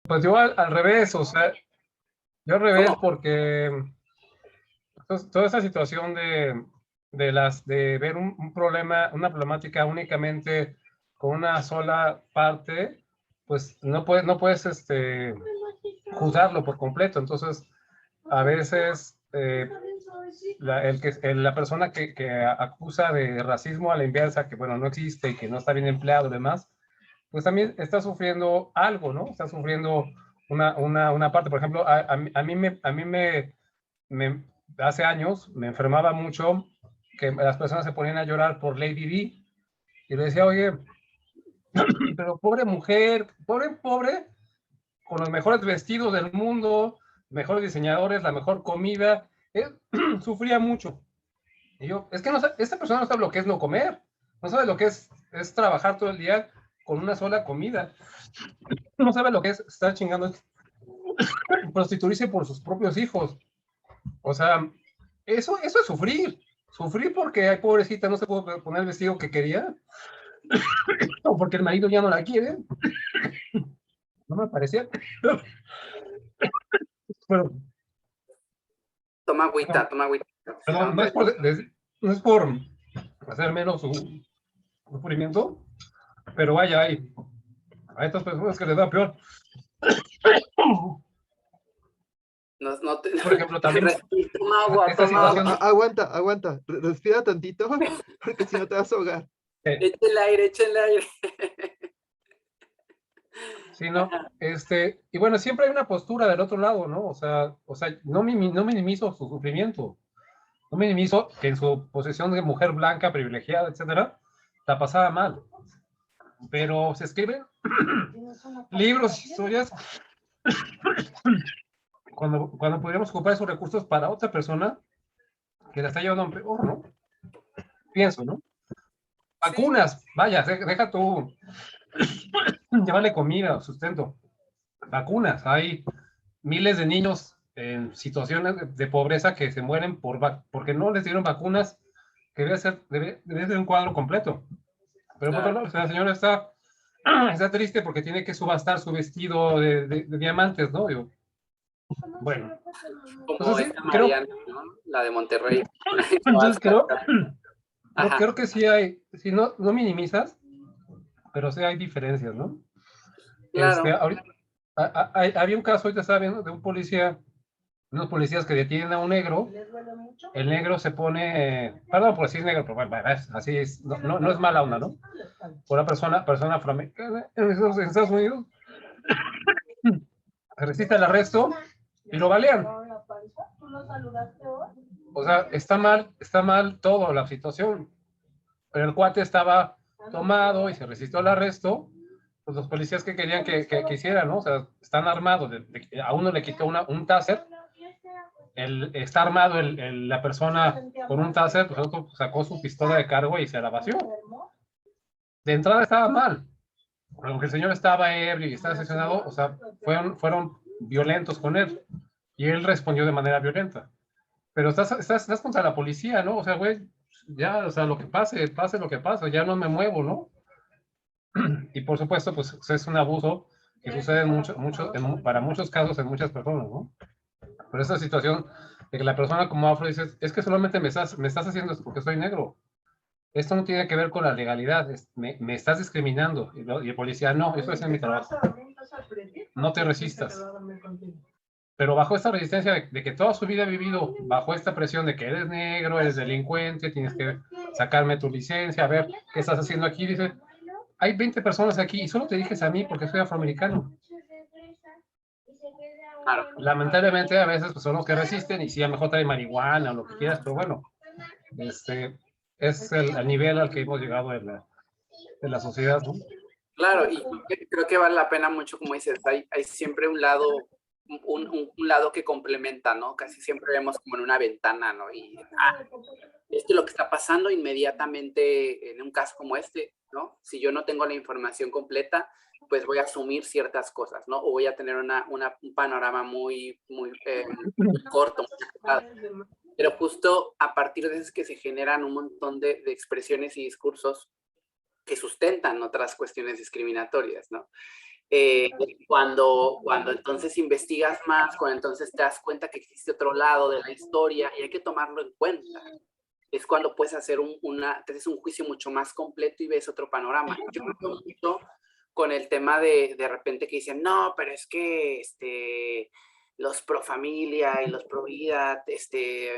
Pues yo al revés, o sea, yo al revés ¿Cómo? porque toda esa situación de ver un problema, una problemática únicamente con una sola parte, pues no puedes juzgarlo por completo. Entonces, a veces la persona que acusa de racismo a la inversa, que bueno, no existe y que no está bien empleado y demás, pues también está sufriendo algo, ¿no? Está sufriendo una parte. Por ejemplo, a mí hace años me enfermaba mucho que las personas se ponían a llorar por Lady Di y le decía, oye, pero pobre mujer, pobre, con los mejores vestidos del mundo, mejores diseñadores, la mejor comida, sufría mucho. Y yo, es que no, esta persona no sabe lo que es no comer, no sabe lo que es trabajar todo el día con una sola comida, no sabe lo que es estar chingando, prostituirse por sus propios hijos. O sea, eso es sufrir porque, ay, pobrecita, no se puede poner el vestido que quería, o porque el marido ya no la quiere, no me parecía. Pero, Toma agüita, perdón, toma agüita. perdón, no es por hacer menos su sufrimiento, pero vaya, a estas personas que les da peor. No, no te... Por ejemplo, también Toma agua, esta toma agua. situación. Aguanta, respira tantito, porque si no te vas a ahogar. Echa el aire, echa el aire. Sí, ¿no? Y bueno, siempre hay una postura del otro lado, ¿no? O sea, no minimizo su sufrimiento, no minimizo que en su posición de mujer blanca, privilegiada, etcétera, la pasaba mal. Pero se escriben libros, historias, cuando podríamos ocupar esos recursos para otra persona que la está llevando peor, ¿no? Pienso, ¿no? Vacunas, vaya, deja tú llevarle comida, sustento. Vacunas, hay miles de niños en situaciones de pobreza que se mueren porque no les dieron vacunas, que debe ser un cuadro completo. Pero por otro lado, la señora está triste porque tiene que subastar su vestido de diamantes, ¿no? Yo, bueno, Como entonces sí, esta Mariana, ¿no? La de Monterrey. entonces Ajá. creo que sí hay, si no minimizas, pero sí hay diferencias, ¿no? Claro. Ahorita, había un caso, ahorita estaba viendo, de un policía, unos policías que detienen a un negro. El negro se pone, perdón por decir negro, pero bueno, así es, no es mala onda, ¿no? Una persona afroamericana en Estados Unidos resiste el arresto y lo balean. O sea, está mal todo la situación, pero el cuate estaba tomado y se resistió al arresto. Pues los policías que querían que hicieran, ¿no? O sea, están armados, a uno le quitó un taser, está armado la persona con un taser, pues otro sacó su pistola de cargo y se la vació. De entrada estaba mal, aunque el señor estaba ebrio y estaba sesionado, o sea, fueron violentos con él y él respondió de manera violenta. Pero estás contra la policía, ¿no? O sea, güey, ya, o sea, lo que pase lo que pase, ya no me muevo, ¿no? Y por supuesto, pues es un abuso que sucede para muchos casos en muchas personas, ¿no? Pero esa situación de que la persona como afro dice, es que solamente me estás haciendo esto porque soy negro. Esto no tiene que ver con la legalidad, me estás discriminando. Y el policía, no, eso es en mi trabajo. No te resistas. Pero bajo esta resistencia de que toda su vida ha vivido bajo esta presión de que eres negro, eres delincuente, tienes que sacarme tu licencia, a ver qué estás haciendo aquí, dice, hay 20 personas aquí y solo te dijes a mí porque soy afroamericano. Claro. Lamentablemente a veces pues, son los que resisten y sí, a lo mejor trae marihuana o lo que quieras, pero bueno, es el nivel al que hemos llegado en la sociedad, ¿no? Claro, y creo que vale la pena mucho, como dices, hay siempre un lado, un lado que complementa, ¿no? Casi siempre vemos como en una ventana, ¿no? Y esto es lo que está pasando inmediatamente en un caso como este, ¿no? Si yo no tengo la información completa, pues voy a asumir ciertas cosas, ¿no? O voy a tener un panorama muy corto, muy acotado. Pero justo a partir de eso es que se generan un montón de expresiones y discursos que sustentan otras cuestiones discriminatorias, ¿no? Cuando entonces investigas más, cuando entonces te das cuenta que existe otro lado de la historia y hay que tomarlo en cuenta. Es cuando puedes hacer te haces un juicio mucho más completo y ves otro panorama. Yo me veo mucho con el tema de repente que dicen, no, pero es que los pro familia y los pro vida,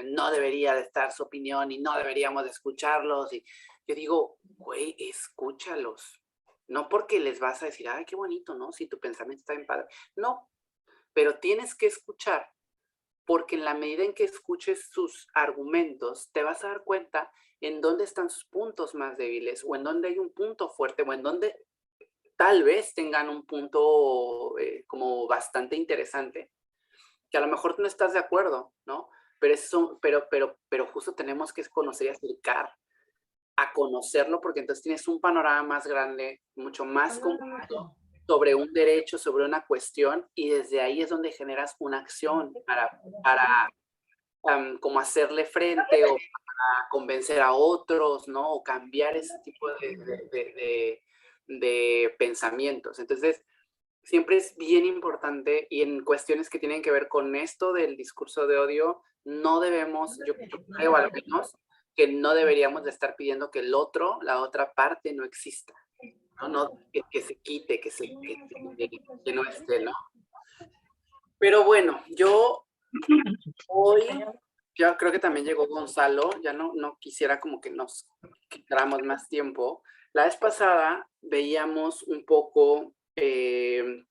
no debería de estar su opinión y no deberíamos de escucharlos. Y yo digo, güey, escúchalos. No porque les vas a decir, ay, qué bonito, ¿no? Si tu pensamiento está bien padre. No, pero tienes que escuchar, porque en la medida en que escuches sus argumentos, te vas a dar cuenta en dónde están sus puntos más débiles, o en dónde hay un punto fuerte, o en dónde tal vez tengan un punto como bastante interesante, que a lo mejor no estás de acuerdo, ¿no? Pero justo tenemos que conocer y acercar a conocerlo, porque entonces tienes un panorama más grande, mucho más completo sobre un derecho, sobre una cuestión, y desde ahí es donde generas una acción para como hacerle frente o para convencer a otros, ¿no? O cambiar ese tipo de pensamientos. Entonces, siempre es bien importante, y en cuestiones que tienen que ver con esto del discurso de odio, no debemos, yo creo al menos, que no deberíamos de estar pidiendo que el otro, la otra parte no exista, ¿no? Que se quite, que no esté, ¿no? Pero bueno, yo hoy, ya creo que también llegó Gonzalo, ya no quisiera como que nos quitáramos más tiempo. La vez pasada veíamos un poco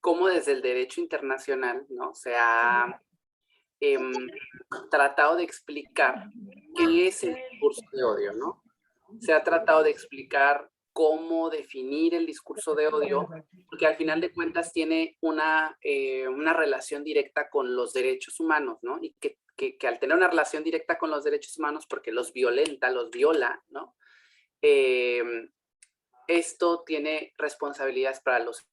cómo desde el derecho internacional, ¿no? Se ha tratado de explicar qué es el discurso de odio, ¿no? Se ha tratado de explicar cómo definir el discurso de odio, porque al final de cuentas tiene una relación directa con los derechos humanos, ¿no? Y que al tener una relación directa con los derechos humanos, porque los violenta, los viola, ¿no? Esto tiene responsabilidades para los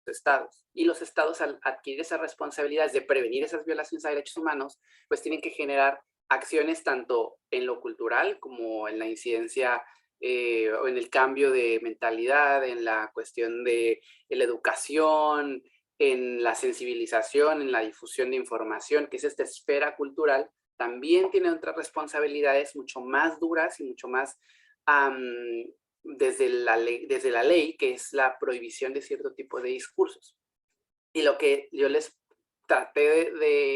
estados. Y los estados, al adquirir esas responsabilidades de prevenir esas violaciones a derechos humanos, pues tienen que generar acciones tanto en lo cultural como en la incidencia o en el cambio de mentalidad, en la cuestión de la educación, en la sensibilización, en la difusión de información, que es esta esfera cultural. También tiene otras responsabilidades mucho más duras y mucho más desde la ley, que es la prohibición de cierto tipo de discursos. Y lo que yo les traté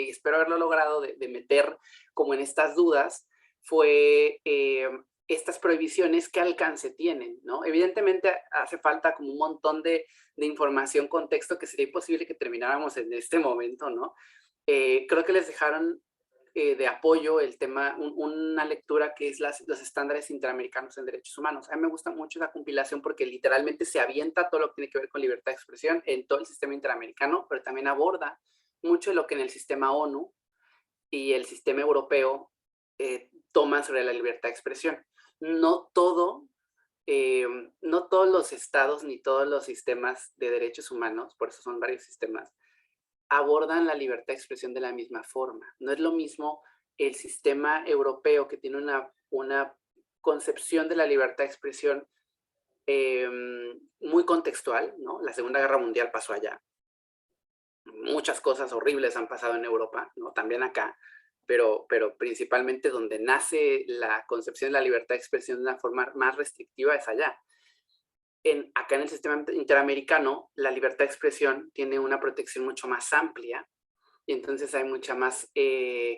espero haberlo logrado, de meter como en estas dudas, fue estas prohibiciones, ¿qué alcance tienen? ¿No? Evidentemente hace falta como un montón de información, contexto, que sería imposible que termináramos en este momento, ¿no? Creo que les dejaron de apoyo el tema, una lectura que es los estándares interamericanos en derechos humanos. A mí me gusta mucho esa compilación porque literalmente se avienta todo lo que tiene que ver con libertad de expresión en todo el sistema interamericano, pero también aborda mucho de lo que en el sistema ONU y el sistema europeo toman sobre la libertad de expresión. No todos los estados ni todos los sistemas de derechos humanos, por eso son varios sistemas, abordan la libertad de expresión de la misma forma. No es lo mismo el sistema europeo, que tiene una concepción de la libertad de expresión muy contextual, ¿no? La Segunda Guerra Mundial pasó allá. Muchas cosas horribles han pasado en Europa, ¿no? También acá, pero principalmente donde nace la concepción de la libertad de expresión de una forma más restrictiva es allá. Acá en el sistema interamericano, la libertad de expresión tiene una protección mucho más amplia, y entonces hay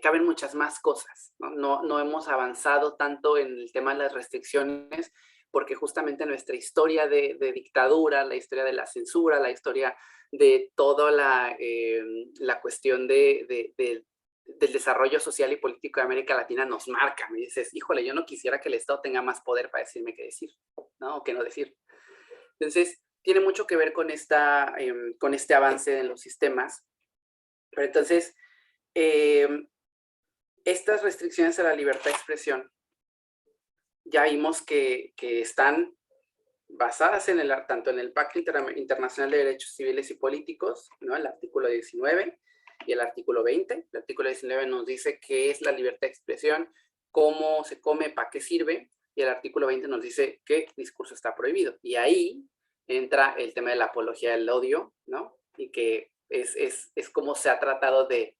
caben muchas más cosas, ¿no? No hemos avanzado tanto en el tema de las restricciones, porque justamente nuestra historia de dictadura, la historia de la censura, la historia de toda la cuestión del desarrollo social y político de América Latina nos marca. Me dices, híjole, yo no quisiera que el Estado tenga más poder para decirme qué decir, ¿no? O qué no decir. Entonces, tiene mucho que ver con este avance en los sistemas. Pero entonces, estas restricciones a la libertad de expresión, ya vimos que están basadas tanto en el Pacto Internacional de Derechos Civiles y Políticos, ¿no? El artículo 19 y el artículo 20. El artículo 19 nos dice qué es la libertad de expresión, cómo se come, para qué sirve, y el artículo 20 nos dice qué discurso está prohibido. Y ahí entra el tema de la apología del odio, ¿no? Y que es como se ha tratado de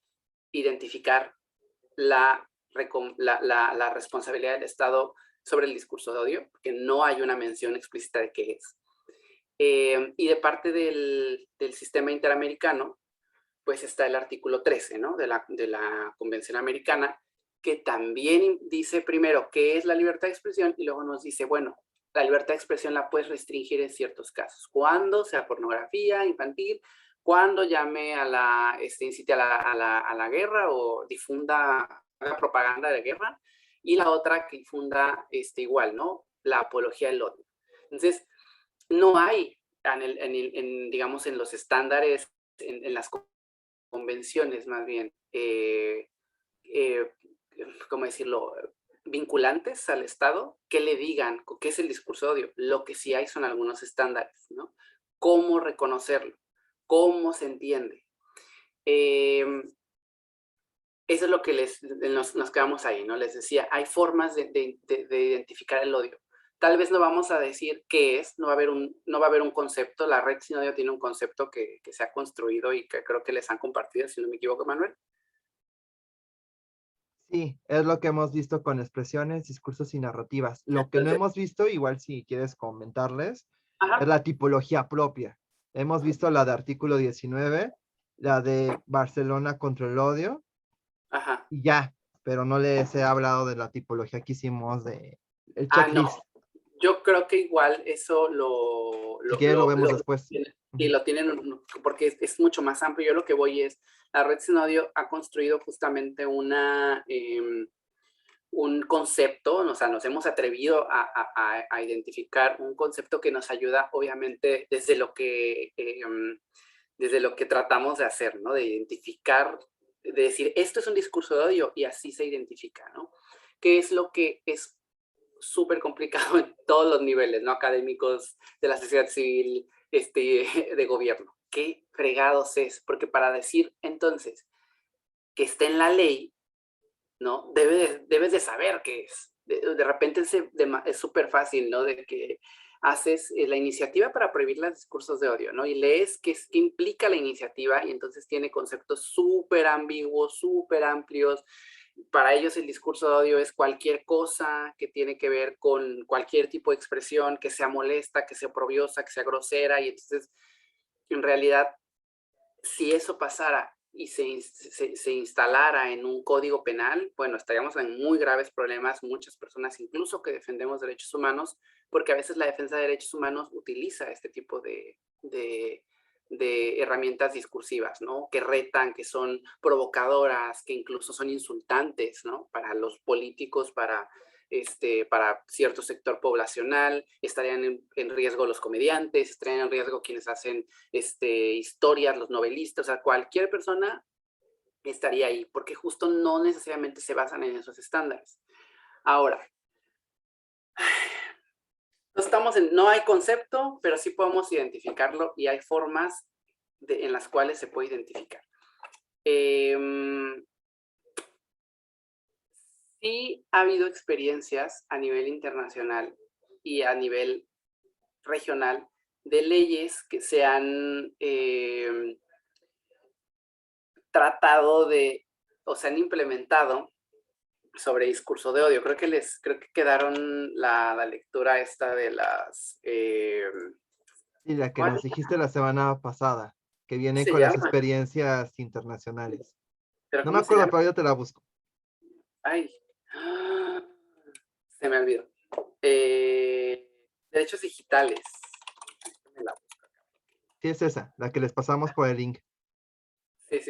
identificar la responsabilidad del Estado sobre el discurso de odio, porque no hay una mención explícita de qué es. Y de parte del sistema interamericano, pues está el artículo 13, ¿no? de la Convención Americana, que también dice primero qué es la libertad de expresión y luego nos dice, bueno, la libertad de expresión la puedes restringir en ciertos casos. Cuando sea pornografía infantil, cuando llame a incite a la guerra o difunda propaganda de guerra, y la otra que difunda igual, ¿no? La apología del odio. Entonces, no hay, digamos, en los estándares, en las convenciones más bien, ¿cómo decirlo?, vinculantes al Estado, que le digan qué es el discurso de odio. Lo que sí hay son algunos estándares, ¿no? ¿Cómo reconocerlo? ¿Cómo se entiende? Eso es lo que nos quedamos ahí, ¿no? Les decía, hay formas de identificar el odio. Tal vez no vamos a decir qué es, no va a haber un concepto. La red Sin Odio tiene un concepto que se ha construido y que creo que les han compartido, si no me equivoco, Manuel. Sí, es lo que hemos visto con expresiones, discursos y narrativas. Lo que no hemos visto, igual si quieres comentarles, es la tipología propia. Hemos visto la de artículo 19, la de Barcelona contra el odio, Ajá. y ya, pero no les he hablado de la tipología que hicimos de el No. checklist. Yo creo que igual eso Si quieres lo vemos después. Y lo tienen, porque es mucho más amplio. Yo lo que voy es, la red Sin Odio ha construido justamente un concepto, o sea, nos hemos atrevido a identificar un concepto que nos ayuda, obviamente, desde lo que tratamos de hacer, ¿no? De identificar, de decir, esto es un discurso de odio, y así se identifica, ¿no? ¿Qué es lo que es súper complicado en todos los niveles, ¿no? Académicos, de la sociedad civil, de gobierno? ¿Qué fregados es? Porque para decir, entonces, que esté en la ley, ¿no? Debes de saber qué es. De repente es súper fácil, ¿no? De que haces la iniciativa para prohibir los discursos de odio, ¿no? Y lees qué implica la iniciativa, y entonces tiene conceptos súper ambiguos, súper amplios. Para ellos el discurso de odio es cualquier cosa que tiene que ver con cualquier tipo de expresión que sea molesta, que sea oprobiosa, que sea grosera, y entonces, en realidad, si eso pasara y se instalara en un código penal, bueno, estaríamos en muy graves problemas, muchas personas, incluso que defendemos derechos humanos, porque a veces la defensa de derechos humanos utiliza este tipo de herramientas discursivas, ¿no? Que retan, que son provocadoras, que incluso son insultantes, ¿no? Para los políticos, para cierto sector poblacional. Estarían en riesgo los comediantes, estarían en riesgo quienes hacen historias, los novelistas, o sea, cualquier persona estaría ahí, porque justo no necesariamente se basan en esos estándares. Ahora, no hay concepto, pero sí podemos identificarlo, y hay formas en las cuales se puede identificar. Sí ha habido experiencias a nivel internacional y a nivel regional de leyes que se han tratado o se han implementado sobre discurso de odio. Creo que quedaron la lectura esta de las... Sí, la que nos dijiste la semana pasada, que viene con las experiencias internacionales. No me acuerdo, pero yo te la busco. Ay, se me olvidó. Derechos digitales. Sí, es esa, la que les pasamos por el link. Sí.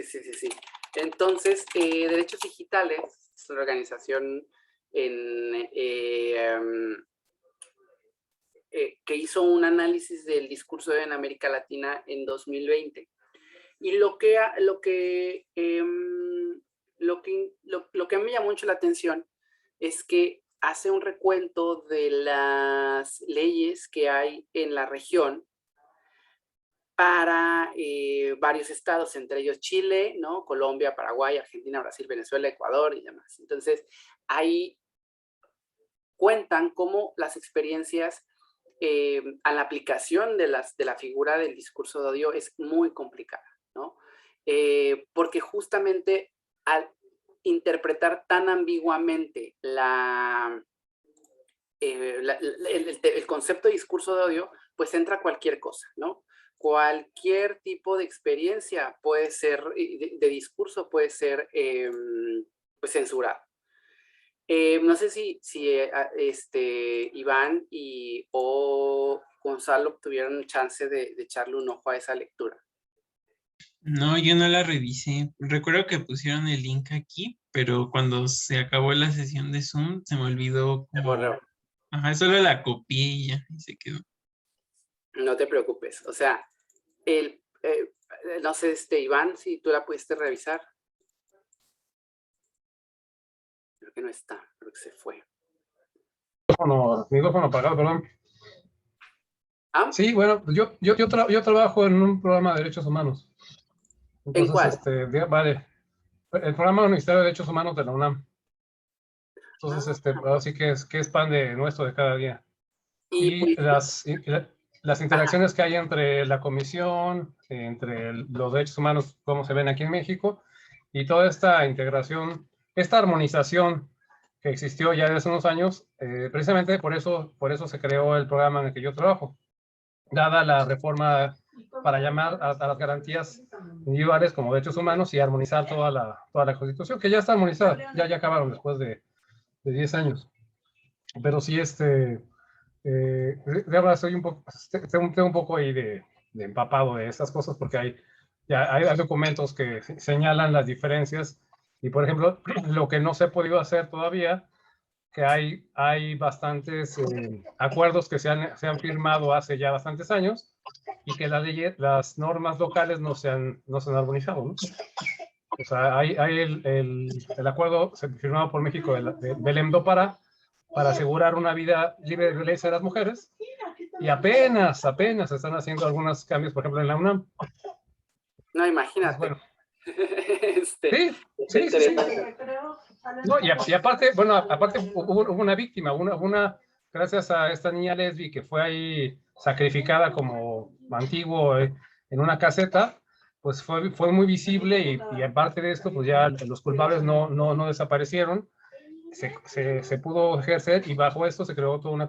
Entonces, Derechos Digitales es una organización que hizo un análisis del discurso en América Latina en 2020. Y lo que a mí me llamó mucho la atención es que hace un recuento de las leyes que hay en la región para varios estados, entre ellos Chile, ¿no? Colombia, Paraguay, Argentina, Brasil, Venezuela, Ecuador y demás. Entonces, ahí cuentan cómo las experiencias a la aplicación de la figura del discurso de odio es muy complicada, ¿no? Porque justamente al interpretar tan ambiguamente el concepto de discurso de odio, pues entra cualquier cosa, ¿no? Cualquier tipo de experiencia puede ser, de discurso puede ser pues censurado. No sé si Iván o Gonzalo tuvieron chance de echarle un ojo a esa lectura. No, yo no la revisé. Recuerdo que pusieron el link aquí, pero cuando se acabó la sesión de Zoom se me olvidó como... Ajá, solo la copié y ya, y se quedó. No te preocupes, o sea, no sé, Iván, si tú la pudiste revisar. Creo que no está, creo que se fue. Micrófono apagado, perdón. ¿Ah? Sí, bueno, pues yo trabajo en un programa de derechos humanos. Entonces, ¿En cuál? vale, el programa Ministerio de Derechos Humanos de la UNAM. Entonces, así que es pan de nuestro de cada día. Y las interacciones que hay entre la comisión, entre los derechos humanos, como se ven aquí en México, y toda esta integración, esta armonización que existió ya desde unos años, precisamente por eso se creó el programa en el que yo trabajo. Dada la reforma para llamar a las garantías individuales como derechos humanos y armonizar toda la Constitución, que ya está armonizada, ya acabaron después de 10 años. Pero sí, de verdad soy un poco, tengo un poco ahí de empapado de esas cosas porque hay documentos que señalan las diferencias y, por ejemplo, lo que no se ha podido hacer todavía, que hay bastantes acuerdos que se han firmado hace ya bastantes años y que las normas locales no se han armonizado, ¿no? O sea, hay el acuerdo firmado por México de Belém do Pará para asegurar una vida libre de violencia de las mujeres y apenas se están haciendo algunos cambios, por ejemplo, en la UNAM. No, imagínate. Bueno. Sí. Sí. No, y aparte, bueno, hubo una víctima, gracias a esta niña lesbi que fue ahí sacrificada como antiguo en una caseta, pues fue muy visible y aparte de esto, pues ya los culpables no desaparecieron, se pudo ejercer y bajo esto se creó toda una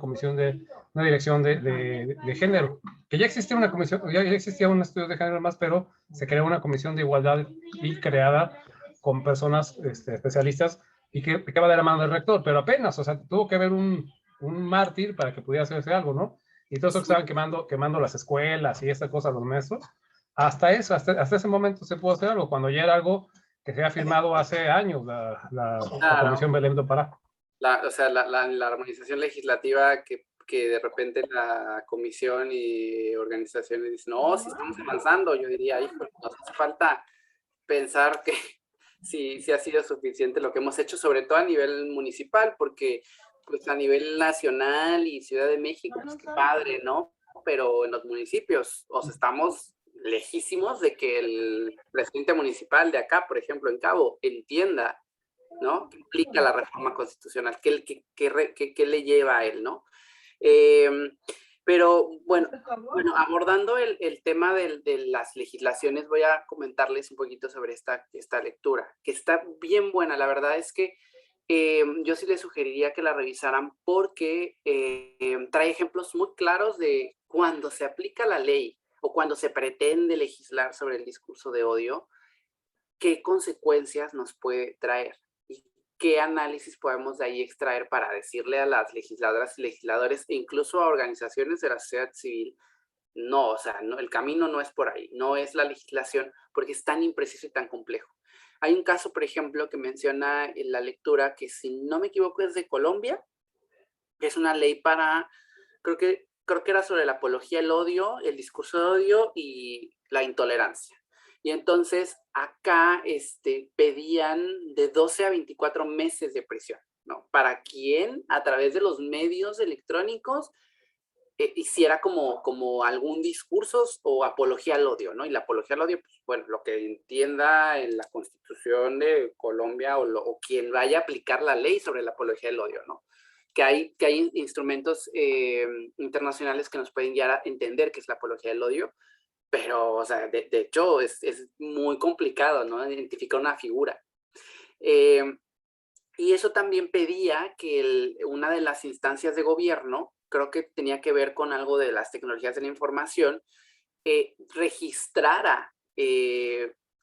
dirección de género, que ya existía una comisión, ya existía un estudio de género más, pero se creó una comisión de igualdad y creada con personas especialistas y que va de la mano del rector, pero apenas, o sea, tuvo que haber un mártir para que pudiera hacerse algo, ¿no? Y todo eso que estaban quemando las escuelas y estas cosas, los maestros, hasta ese momento se pudo hacer algo, cuando ya era algo que se había firmado hace años la Comisión Belém do Pará. O sea, la armonización legislativa que de repente la comisión y organizaciones dicen, no, si estamos avanzando, yo diría, hijo, nos hace falta pensar que si ha sido suficiente lo que hemos hecho, sobre todo a nivel municipal, porque pues a nivel nacional y Ciudad de México, pues qué padre, ¿no? Pero en los municipios, o sea, estamos lejísimos de que el presidente municipal de acá, por ejemplo, en Cabo, entienda, ¿no? ¿Qué implica la reforma constitucional? ¿Qué le lleva a él, no? Pero bueno, abordando el tema de las legislaciones, voy a comentarles un poquito sobre esta lectura, que está bien buena. La verdad es que yo sí les sugeriría que la revisaran porque trae ejemplos muy claros de cuando se aplica la ley o cuando se pretende legislar sobre el discurso de odio, qué consecuencias nos puede traer y qué análisis podemos de ahí extraer para decirle a las legisladoras y legisladores e incluso a organizaciones de la sociedad civil, no, o sea, no, el camino no es por ahí, no es la legislación porque es tan impreciso y tan complejo. Hay un caso, por ejemplo, que menciona en la lectura que, si no me equivoco, es de Colombia, que es una ley para, creo que era sobre la apología al odio, el discurso de odio y la intolerancia. Y entonces acá pedían de 12 a 24 meses de prisión, ¿no? Para quien a través de los medios electrónicos hiciera como algún discurso o apología al odio, ¿no? Y la apología al odio, pues bueno, lo que entienda en la Constitución de Colombia o quien vaya a aplicar la ley sobre la apología al odio, ¿no? que hay instrumentos internacionales que nos pueden guiar a entender qué es la apología del odio, pero, o sea, de hecho, es muy complicado, ¿no? Identificar una figura. Y eso también pedía que una de las instancias de gobierno, creo que tenía que ver con algo de las tecnologías de la información, registrara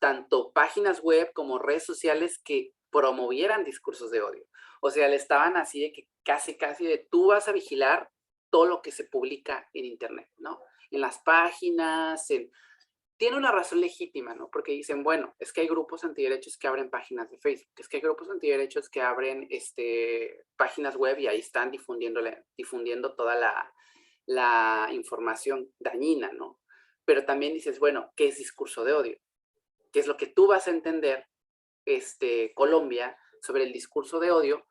tanto páginas web como redes sociales que promovieran discursos de odio. O sea, le estaban así de que casi de tú vas a vigilar todo lo que se publica en internet, ¿no? En las páginas, tiene una razón legítima, ¿no? Porque dicen, bueno, es que hay grupos antiderechos que abren páginas de Facebook, es que hay grupos antiderechos que abren páginas web y ahí están difundiendo toda la información dañina, ¿no? Pero también dices, bueno, ¿qué es discurso de odio? ¿Qué es lo que tú vas a entender, Colombia, sobre el discurso de odio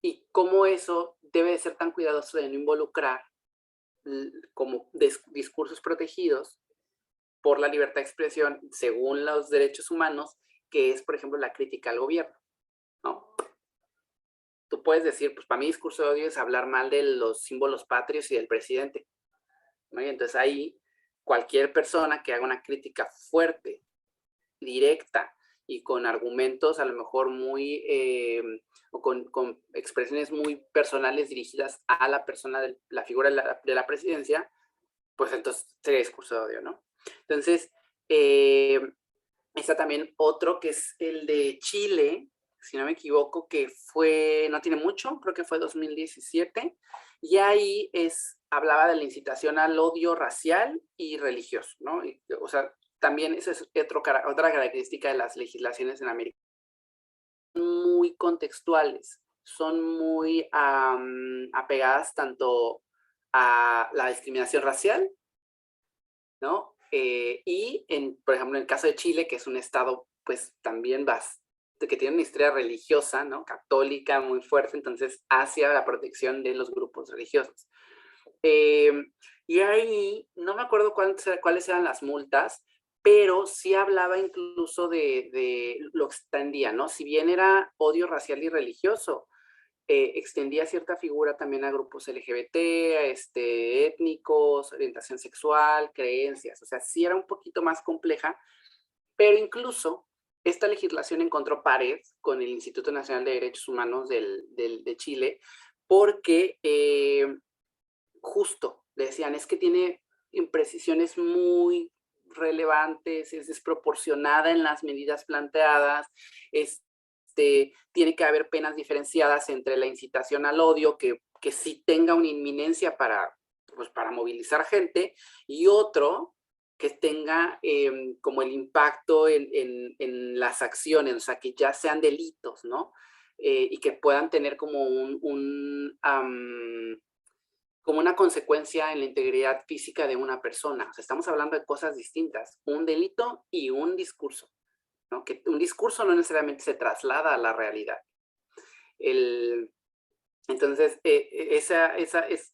y cómo eso debe de ser tan cuidadoso de no involucrar como discursos protegidos por la libertad de expresión según los derechos humanos, que es, por ejemplo, la crítica al gobierno, ¿no? Tú puedes decir, pues para mí discurso de odio es hablar mal de los símbolos patrios y del presidente, ¿no? Y entonces ahí cualquier persona que haga una crítica fuerte, directa y con argumentos a lo mejor muy, o con expresiones muy personales dirigidas a la persona, la figura de la presidencia, pues entonces sería discurso de odio, ¿no? Entonces, está también otro que es el de Chile, si no me equivoco, que fue, no tiene mucho, creo que fue 2017, y ahí hablaba de la incitación al odio racial y religioso, ¿no? O sea, también esa es otra característica de las legislaciones en América. Son muy contextuales, son muy apegadas tanto a la discriminación racial, ¿no? Y, por ejemplo, en el caso de Chile, que es un estado, pues, también que tiene una historia religiosa, ¿no? Católica muy fuerte, entonces, hacia la protección de los grupos religiosos. Y ahí, no me acuerdo cuáles eran las multas, pero sí hablaba incluso de lo que extendía, ¿no? Si bien era odio racial y religioso, extendía cierta figura también a grupos LGBT, étnicos, orientación sexual, creencias. O sea, sí era un poquito más compleja, pero incluso esta legislación encontró pared con el Instituto Nacional de Derechos Humanos de Chile, porque justo decían, es que tiene imprecisiones muy relevantes, es desproporcionada en las medidas planteadas, tiene que haber penas diferenciadas entre la incitación al odio, que sí tenga una inminencia para movilizar gente, y otro que tenga como el impacto en las acciones, o sea, que ya sean delitos, ¿no? Y que puedan tener como como una consecuencia en la integridad física de una persona. O sea, estamos hablando de cosas distintas, un delito y un discurso, ¿no? Que un discurso no necesariamente se traslada a la realidad. Entonces,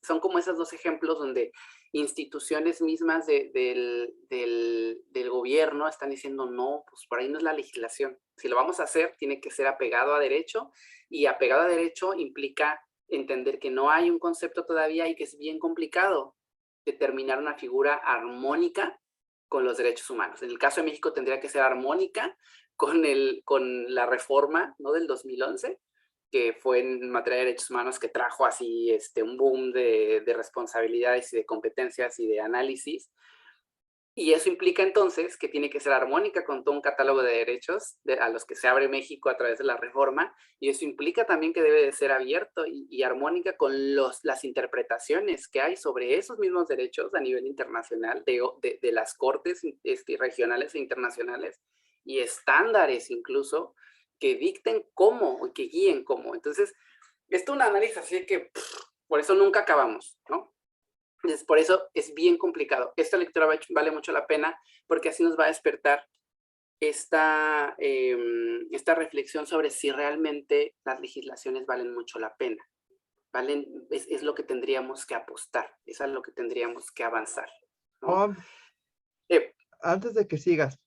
son como esos dos ejemplos donde instituciones mismas del gobierno están diciendo, no, pues por ahí no es la legislación. Si lo vamos a hacer, tiene que ser apegado a derecho, y apegado a derecho implica entender que no hay un concepto todavía y que es bien complicado determinar una figura armónica con los derechos humanos. En el caso de México tendría que ser armónica con la reforma, ¿no?, del 2011, que fue en materia de derechos humanos, que trajo así un boom de responsabilidades y de competencias y de análisis. Y eso implica entonces que tiene que ser armónica con todo un catálogo de derechos a los que se abre México a través de la reforma, y eso implica también que debe de ser abierto y armónica con las interpretaciones que hay sobre esos mismos derechos a nivel internacional de las cortes regionales e internacionales, y estándares incluso que dicten cómo y que guíen cómo. Entonces, esto es un análisis así que por eso nunca acabamos, ¿no? Entonces, por eso es bien complicado. Esta lectura vale mucho la pena porque así nos va a despertar esta reflexión sobre si realmente las legislaciones valen mucho la pena. Es lo que tendríamos que apostar, es a lo que tendríamos que avanzar, ¿no? Antes de que sigas,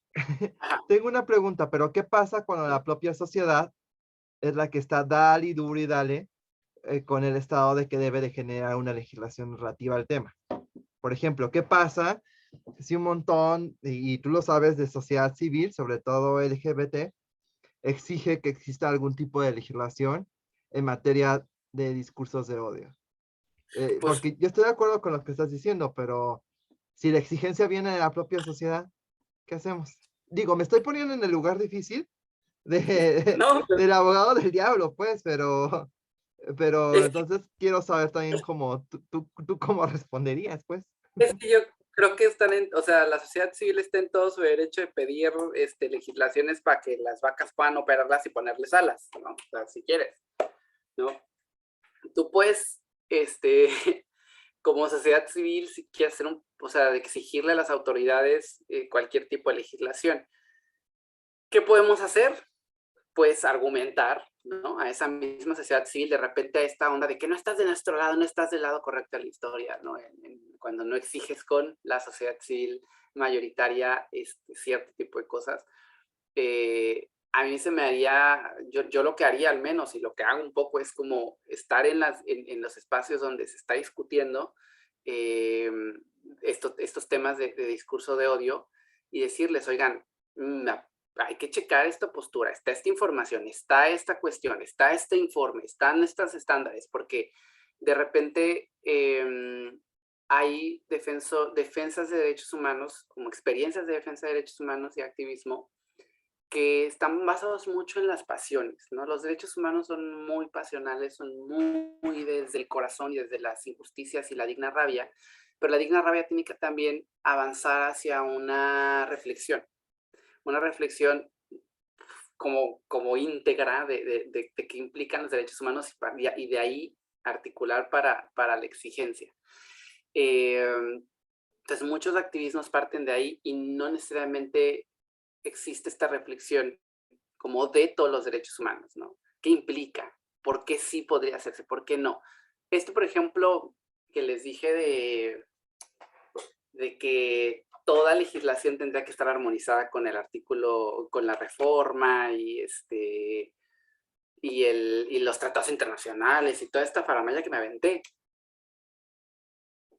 tengo una pregunta, pero ¿qué pasa cuando la propia sociedad es la que está dale y dure y dale con el Estado de que debe de generar una legislación relativa al tema. Por ejemplo, ¿qué pasa si un montón, y tú lo sabes, de sociedad civil, sobre todo LGBT, exige que exista algún tipo de legislación en materia de discursos de odio? Pues, Porque yo estoy de acuerdo con lo que estás diciendo, pero si la exigencia viene de la propia sociedad, ¿qué hacemos? Digo, me estoy poniendo en el lugar difícil no, del abogado del diablo, pues, pero es, entonces quiero saber también cómo, tú cómo responderías, pues. es que yo creo que o sea, la sociedad civil está en todo su derecho de pedir legislaciones para que las vacas puedan operarlas y ponerles alas, ¿no? O sea, si quieres, ¿no? Tú puedes, como sociedad civil, si quieres hacer o sea, de exigirle a las autoridades cualquier tipo de legislación. ¿Qué podemos hacer? Pues argumentar, ¿no? A esa misma sociedad civil, de repente a esta onda de que no estás de nuestro lado, no estás del lado correcto de la historia, ¿no? Cuando no exiges con la sociedad civil mayoritaria cierto tipo de cosas. A mí se me haría, yo lo que haría al menos, y lo que hago un poco es como estar en los espacios donde se está discutiendo estos temas de discurso de odio y decirles, oigan, hay que checar esta postura, está esta información, está esta cuestión, está este informe, están estos estándares, porque de repente hay defensas de derechos humanos, como experiencias de defensa de derechos humanos y activismo, que están basados mucho en las pasiones, ¿no? Los derechos humanos son muy pasionales, son muy desde el corazón y desde las injusticias y la digna rabia, pero la digna rabia tiene que también avanzar hacia una reflexión como íntegra de qué implican los derechos humanos y de ahí articular para la exigencia. Entonces, muchos activismos parten de ahí y no necesariamente existe esta reflexión como de todos los derechos humanos, ¿no? ¿Qué implica? ¿Por qué sí podría hacerse? ¿Por qué no? Esto, por ejemplo, que les dije de que toda legislación tendría que estar armonizada con el artículo, con la reforma y los tratados internacionales y toda esta faramaya que me aventé.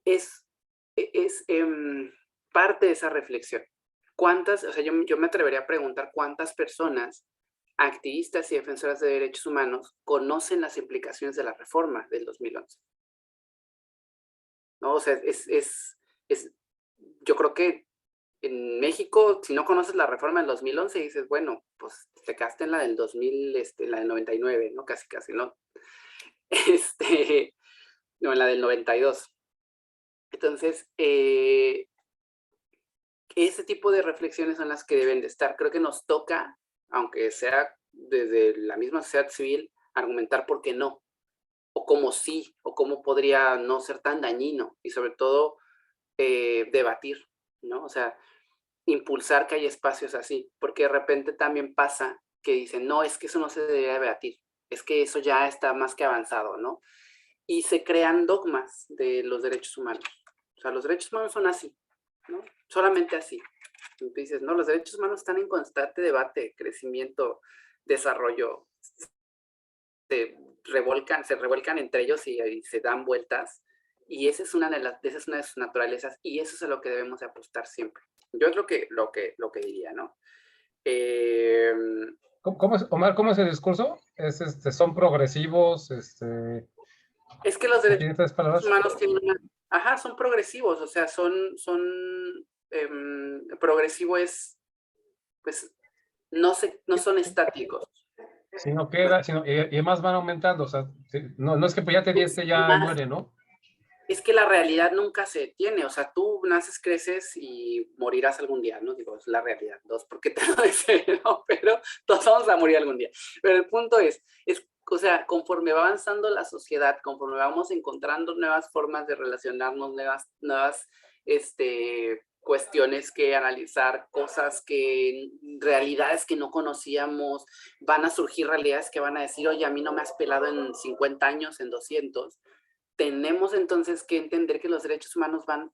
Es parte de esa reflexión. ¿Cuántas, o sea, yo me atrevería a preguntar cuántas personas, activistas y defensoras de derechos humanos, conocen las implicaciones de la reforma del 2011? ¿No? O sea, yo creo que en México, si no conoces la reforma del 2011, dices, bueno, pues te quedaste en la del 2000, la del 99, ¿no? Casi, ¿no? No, en la del 92. Entonces, ese tipo de reflexiones son las que deben de estar. Creo que nos toca, aunque sea desde la misma sociedad civil, argumentar por qué no, o cómo sí, o cómo podría no ser tan dañino, y sobre todo debatir, ¿no? O sea, impulsar que haya espacios así, porque de repente también pasa que dicen, no, es que eso no se debería debatir, es que eso ya está más que avanzado, ¿no? Y se crean dogmas de los derechos humanos. O sea, los derechos humanos son así, ¿no? Solamente así. Entonces dices, no, los derechos humanos están en constante debate, crecimiento, desarrollo, se revuelcan entre ellos y se dan vueltas. Y esa es una de sus naturalezas, y eso es a lo que debemos de apostar siempre. Yo es lo que diría, ¿no? Omar, ¿cómo es el discurso? Son progresivos, Es que los derechos palabras humanos son progresivos, o sea, progresivo es, pues, no son estáticos. Sino queda, y además van aumentando, o sea, no es que pues ya te di ya muere, ¿no? Es que la realidad nunca se detiene, o sea, tú naces, creces y morirás algún día, ¿no? Digo, es la realidad, porque te lo deseo, ¿no? Pero todos vamos a morir algún día. Pero el punto es, o sea, conforme va avanzando la sociedad, conforme vamos encontrando nuevas formas de relacionarnos, nuevas cuestiones que analizar, realidades que no conocíamos, van a surgir realidades que van a decir, oye, a mí no me has pelado en 50 años, en 200. Tenemos entonces que entender que los derechos humanos van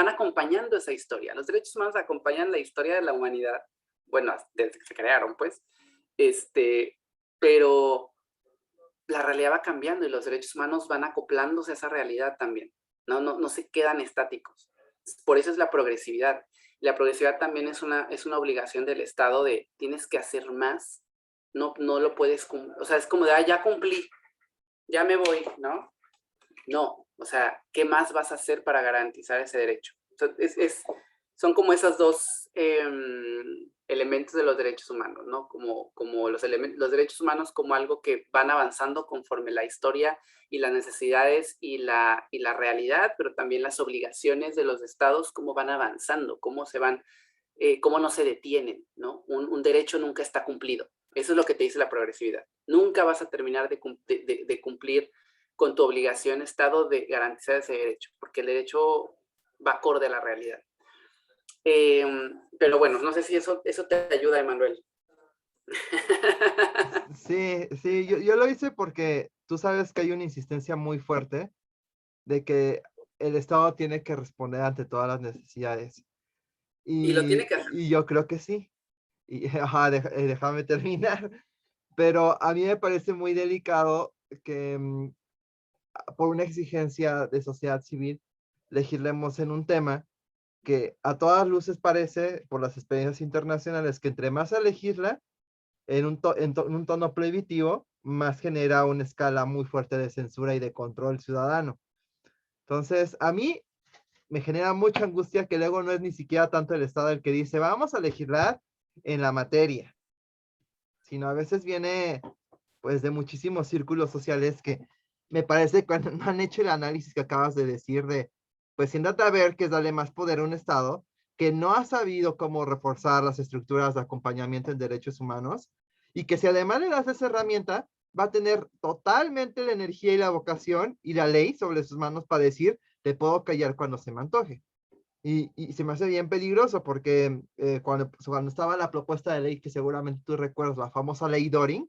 acompañando esa historia. Los derechos humanos acompañan la historia de la humanidad, bueno, desde que se crearon, pues, pero la realidad va cambiando y los derechos humanos van acoplándose a esa realidad también. No se quedan estáticos. Por eso es la progresividad. La progresividad también es una obligación del Estado de tienes que hacer más. No lo puedes cumplir. O sea, es como de, ya cumplí, ya me voy, ¿no? No, o sea, ¿qué más vas a hacer para garantizar ese derecho? O sea, son como esos dos elementos de los derechos humanos, ¿no? Como los derechos humanos como algo que van avanzando conforme la historia y las necesidades y la realidad, pero también las obligaciones de los estados, cómo van avanzando, cómo se van, cómo no se detienen, ¿no? Un derecho nunca está cumplido. Eso es lo que te dice la progresividad. Nunca vas a terminar de cumplir con tu obligación, Estado, de garantizar ese derecho, porque el derecho va acorde a la realidad. Pero bueno, no sé si eso te ayuda, Emanuel. Sí, yo lo hice porque tú sabes que hay una insistencia muy fuerte de que el Estado tiene que responder ante todas las necesidades. Y lo tiene que hacer. Y yo creo que sí. Y, déjame terminar. Pero a mí me parece muy delicado que por una exigencia de sociedad civil legislemos en un tema que a todas luces parece, por las experiencias internacionales, que entre más se legisla en un tono prohibitivo, más genera una escala muy fuerte de censura y de control ciudadano. Entonces, a mí me genera mucha angustia que luego no es ni siquiera tanto el Estado el que dice, vamos a legislar en la materia, sino a veces viene pues de muchísimos círculos sociales que me parece que cuando no han hecho el análisis que acabas de decir de, pues siéntate a ver que es darle más poder a un Estado que no ha sabido cómo reforzar las estructuras de acompañamiento en derechos humanos y que si además le das esa herramienta, va a tener totalmente la energía y la vocación y la ley sobre sus manos para decir, te puedo callar cuando se me antoje. Y se me hace bien peligroso porque cuando estaba la propuesta de ley que seguramente tú recuerdas, la famosa ley Doring,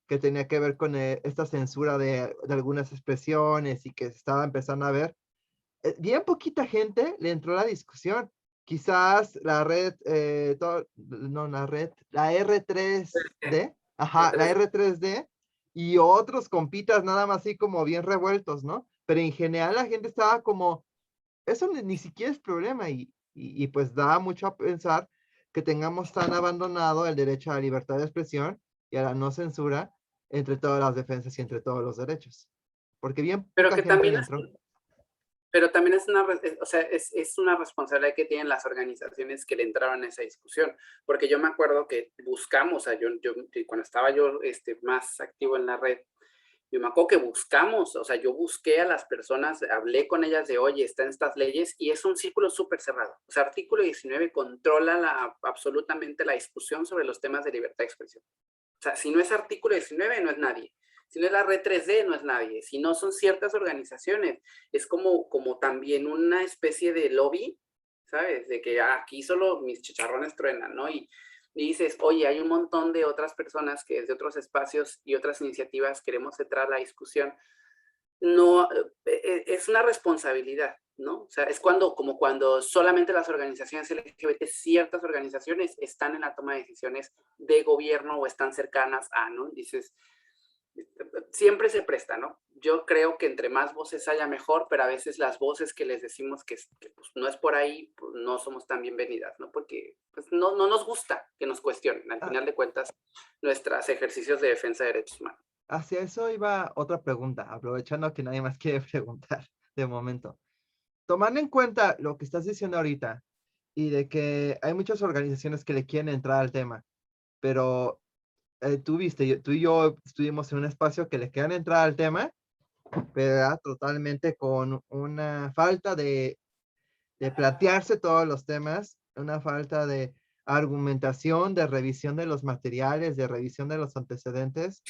que tenía que ver con esta censura de algunas expresiones y que se estaba empezando a ver, bien poquita gente le entró a la discusión. Quizás la red, la R3D, la R3D y otros compitas nada más así como bien revueltos, ¿no? Pero en general la gente estaba como, eso ni siquiera es problema y pues da mucho a pensar que tengamos tan abandonado el derecho a la libertad de expresión y a la no censura entre todas las defensas y entre todos los derechos. Porque bien Pero poca que gente también le entró. Pero también es una responsabilidad que tienen las organizaciones que le entraron a esa discusión, porque yo me acuerdo que buscamos, o sea, cuando estaba yo más activo en la red, yo me acuerdo que buscamos, o sea, yo busqué a las personas, hablé con ellas de, oye, están estas leyes, y es un círculo súper cerrado. O sea, artículo 19 controla absolutamente la discusión sobre los temas de libertad de expresión. O sea, si no es artículo 19, no es nadie. Si no es la red 3D, no es nadie. Si no son ciertas organizaciones, es como también una especie de lobby, ¿sabes? De que aquí solo mis chicharrones truenan, ¿no? Y dices, oye, hay un montón de otras personas que desde otros espacios y otras iniciativas queremos entrar a la discusión. No, es una responsabilidad, ¿no? O sea, es como cuando solamente las organizaciones LGBT, ciertas organizaciones están en la toma de decisiones de gobierno o están cercanas a, ¿no? Dices, siempre se presta, ¿no? Yo creo que entre más voces haya mejor, pero a veces las voces que les decimos que pues, no es por ahí, pues, no somos tan bienvenidas, ¿no? Porque pues, no nos gusta que nos cuestionen, al final de cuentas, nuestros ejercicios de defensa de derechos humanos. Hacia eso iba otra pregunta, aprovechando que nadie más quiere preguntar de momento. Tomando en cuenta lo que estás diciendo ahorita y de que hay muchas organizaciones que le quieren entrar al tema, pero tú y yo estuvimos en un espacio que le quieran entrar al tema, pero totalmente con una falta de plantearse todos los temas, una falta de argumentación, de revisión de los materiales, de revisión de los antecedentes.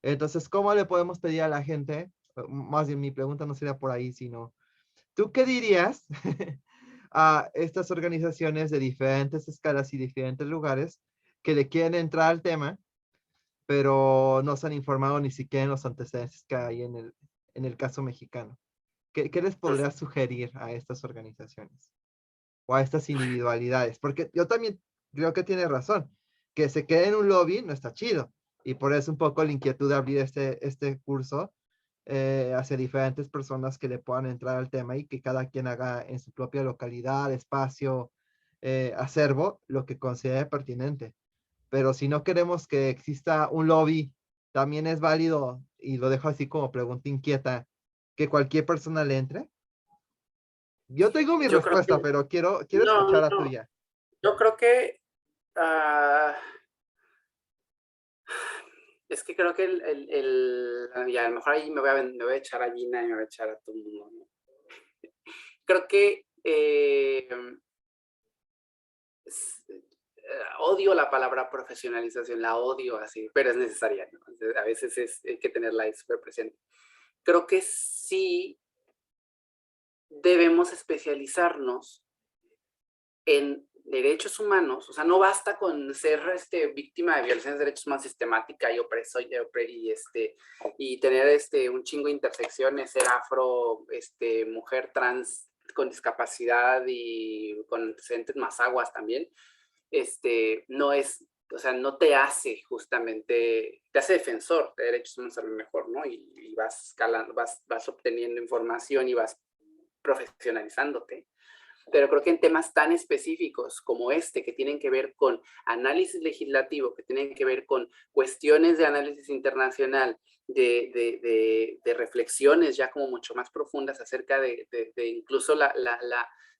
Entonces, ¿cómo le podemos pedir a la gente? Más bien mi pregunta no sería por ahí, sino, ¿tú qué dirías a estas organizaciones de diferentes escalas y diferentes lugares que le quieren entrar al tema, pero no se han informado ni siquiera en los antecedentes que hay en el caso mexicano? ¿Qué les podría sugerir a estas organizaciones o a estas individualidades? Porque yo también creo que tiene razón. Que se quede en un lobby no está chido. Y por eso un poco la inquietud de abrir este curso hacia diferentes personas que le puedan entrar al tema y que cada quien haga en su propia localidad, espacio, acervo, lo que considere pertinente. Pero si no queremos que exista un lobby, también es válido, y lo dejo así como pregunta inquieta, que cualquier persona le entre. Yo tengo mi respuesta, pero quiero escuchar la tuya. Yo creo que es que creo que y a lo mejor ahí me voy a echar a Gina y me voy a echar a todo el mundo, ¿no? Creo que odio la palabra profesionalización, la odio así, pero es necesaria, ¿no? A veces hay que tenerla ahí súper presente. Creo que sí debemos especializarnos en derechos humanos. O sea, no basta con ser víctima de violaciones de derechos humanos sistemática y y tener un chingo de intersecciones, ser afro, mujer trans con discapacidad y con antecedentes más aguas también. No es, o sea, no te hace justamente, te hace defensor de derechos humanos a lo mejor, ¿no? Y vas escalando, vas obteniendo información y vas profesionalizándote. Pero creo que en temas tan específicos como que tienen que ver con análisis legislativo, que tienen que ver con cuestiones de análisis internacional, de reflexiones ya como mucho más profundas acerca de incluso la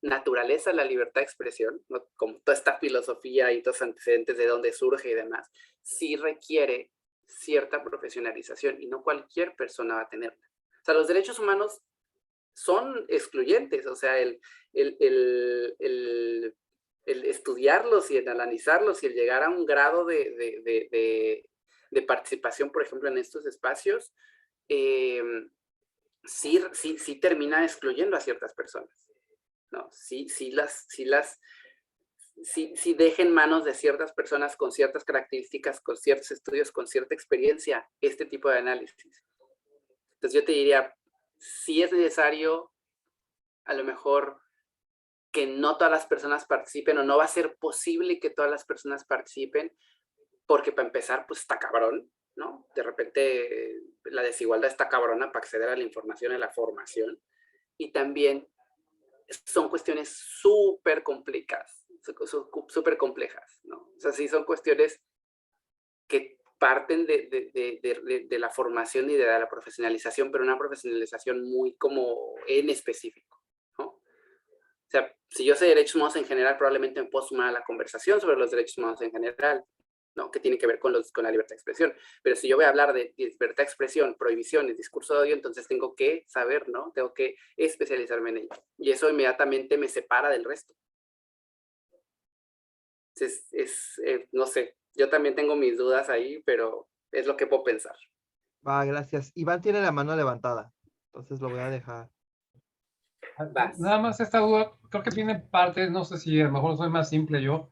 naturaleza de la libertad de expresión, ¿no? Como toda esta filosofía y todos los antecedentes de dónde surge y demás, sí requiere cierta profesionalización y no cualquier persona va a tenerla. O sea, los derechos humanos son excluyentes, o sea, el estudiarlos y el analizarlos y el llegar a un grado de participación, por ejemplo, en estos espacios, sí termina excluyendo a ciertas personas, ¿no? Sí deja en manos de ciertas personas con ciertas características, con ciertos estudios, con cierta experiencia, este tipo de análisis. Entonces yo te diría, sí es necesario, a lo mejor, que no todas las personas participen, o no va a ser posible que todas las personas participen, porque para empezar, pues está cabrón, ¿no? De repente la desigualdad está cabrona para acceder a la información y a la formación. Y también son cuestiones súper complicadas, súper complejas, ¿no? O sea, sí son cuestiones que parten de la formación y de la profesionalización, pero una profesionalización muy como en específico, ¿no? O sea, si yo sé derechos humanos en general, probablemente me puedo sumar a la conversación sobre los derechos humanos en general, ¿no? Que tiene que ver con la libertad de expresión. Pero si yo voy a hablar de libertad de expresión, prohibiciones, discurso de odio, entonces tengo que saber, ¿no? Tengo que especializarme en ello. Y eso inmediatamente me separa del resto. No sé, yo también tengo mis dudas ahí, pero es lo que puedo pensar. Va, gracias. Iván tiene la mano levantada, entonces lo voy a dejar. Nada más esta duda, creo que tiene partes, no sé si a lo mejor soy más simple yo,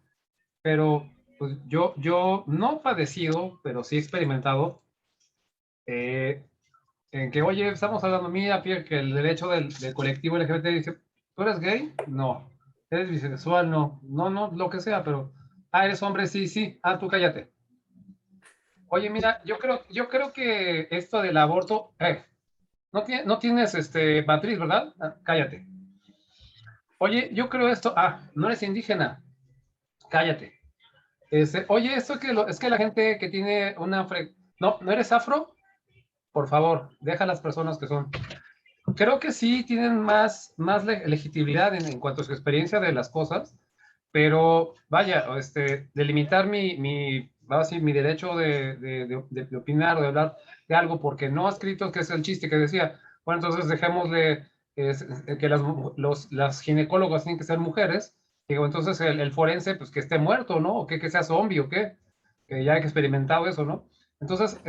pero pues yo no padecido, pero sí experimentado, en que, oye, estamos hablando, mira, Pierre, que el derecho del colectivo LGBT dice, ¿tú eres gay? No. ¿Eres bisexual? No. No, lo que sea, pero, ¿eres hombre? Sí, sí. Tú cállate. Oye, mira, yo creo que esto del aborto, no tienes matriz, ¿verdad? Cállate. Oye, yo creo esto, no eres indígena, cállate. Oye, esto es que la gente que tiene no eres afro, por favor, deja a las personas que son. Creo que sí tienen más legitimidad en cuanto a su experiencia de las cosas, pero vaya, delimitar mi derecho de opinar o de hablar de algo porque no ha escrito, que es el chiste que decía, bueno, entonces dejémosle que las ginecólogas tienen que ser mujeres, digo, entonces el forense, pues que esté muerto, ¿no? O que sea zombie, o qué, que ya he experimentado eso, ¿no? Entonces,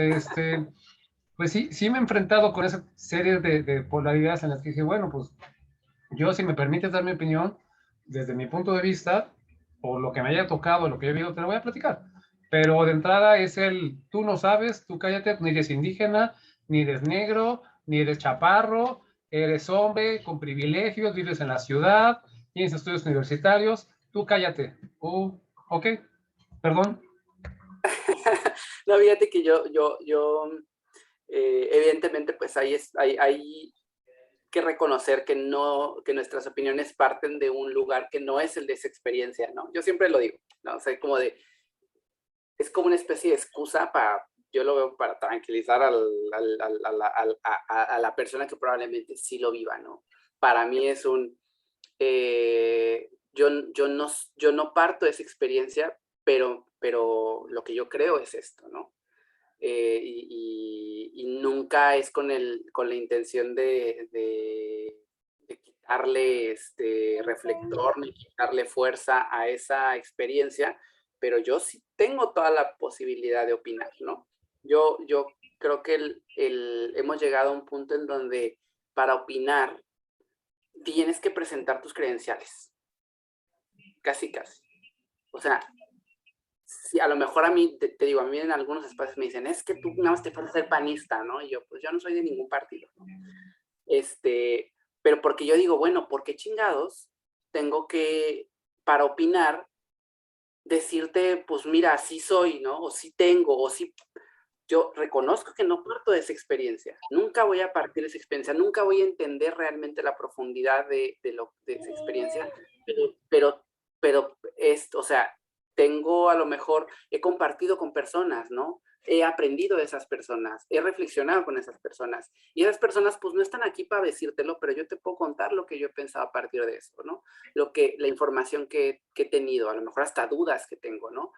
pues sí me he enfrentado con esa serie de polaridades en las que dije, bueno, pues yo, si me permites dar mi opinión, desde mi punto de vista, o lo que me haya tocado, lo que he vivido, te lo voy a platicar. Pero de entrada es tú no sabes, tú cállate, ni eres indígena, ni eres negro, ni eres chaparro, eres hombre con privilegios, vives en la ciudad, tienes estudios universitarios, tú cállate. Ok, perdón. No, fíjate que evidentemente, pues hay que reconocer que nuestras opiniones parten de un lugar que no es el de esa experiencia, ¿no? Yo siempre lo digo, ¿no? O sea, es como una especie de excusa yo lo veo para tranquilizar a la persona que probablemente sí lo viva, ¿no? Para mí es yo no parto de esa experiencia, pero lo que yo creo es esto, ¿no? Y nunca es con la intención de quitarle reflector ni quitarle fuerza a esa experiencia, pero yo sí tengo toda la posibilidad de opinar, ¿no? Yo creo que hemos llegado a un punto en donde para opinar tienes que presentar tus credenciales. Casi. O sea, sí, a lo mejor a mí, te digo, a mí en algunos espacios me dicen, es que tú nada más te puedes ser panista, ¿no? Y yo, pues yo no soy de ningún partido, ¿no? Pero porque yo digo, bueno, ¿por qué chingados tengo que, para opinar, decirte, pues mira, sí soy, ¿no? O sí tengo, o sí. Yo reconozco que no parto de esa experiencia. Nunca voy a partir de esa experiencia, nunca voy a entender realmente la profundidad de esa experiencia, pero o sea, a lo mejor, he compartido con personas, ¿no? He aprendido de esas personas, he reflexionado con esas personas, y esas personas pues no están aquí para decírtelo, pero yo te puedo contar lo que yo he pensado a partir de eso, ¿no? La información que he tenido, a lo mejor hasta dudas que tengo, ¿no?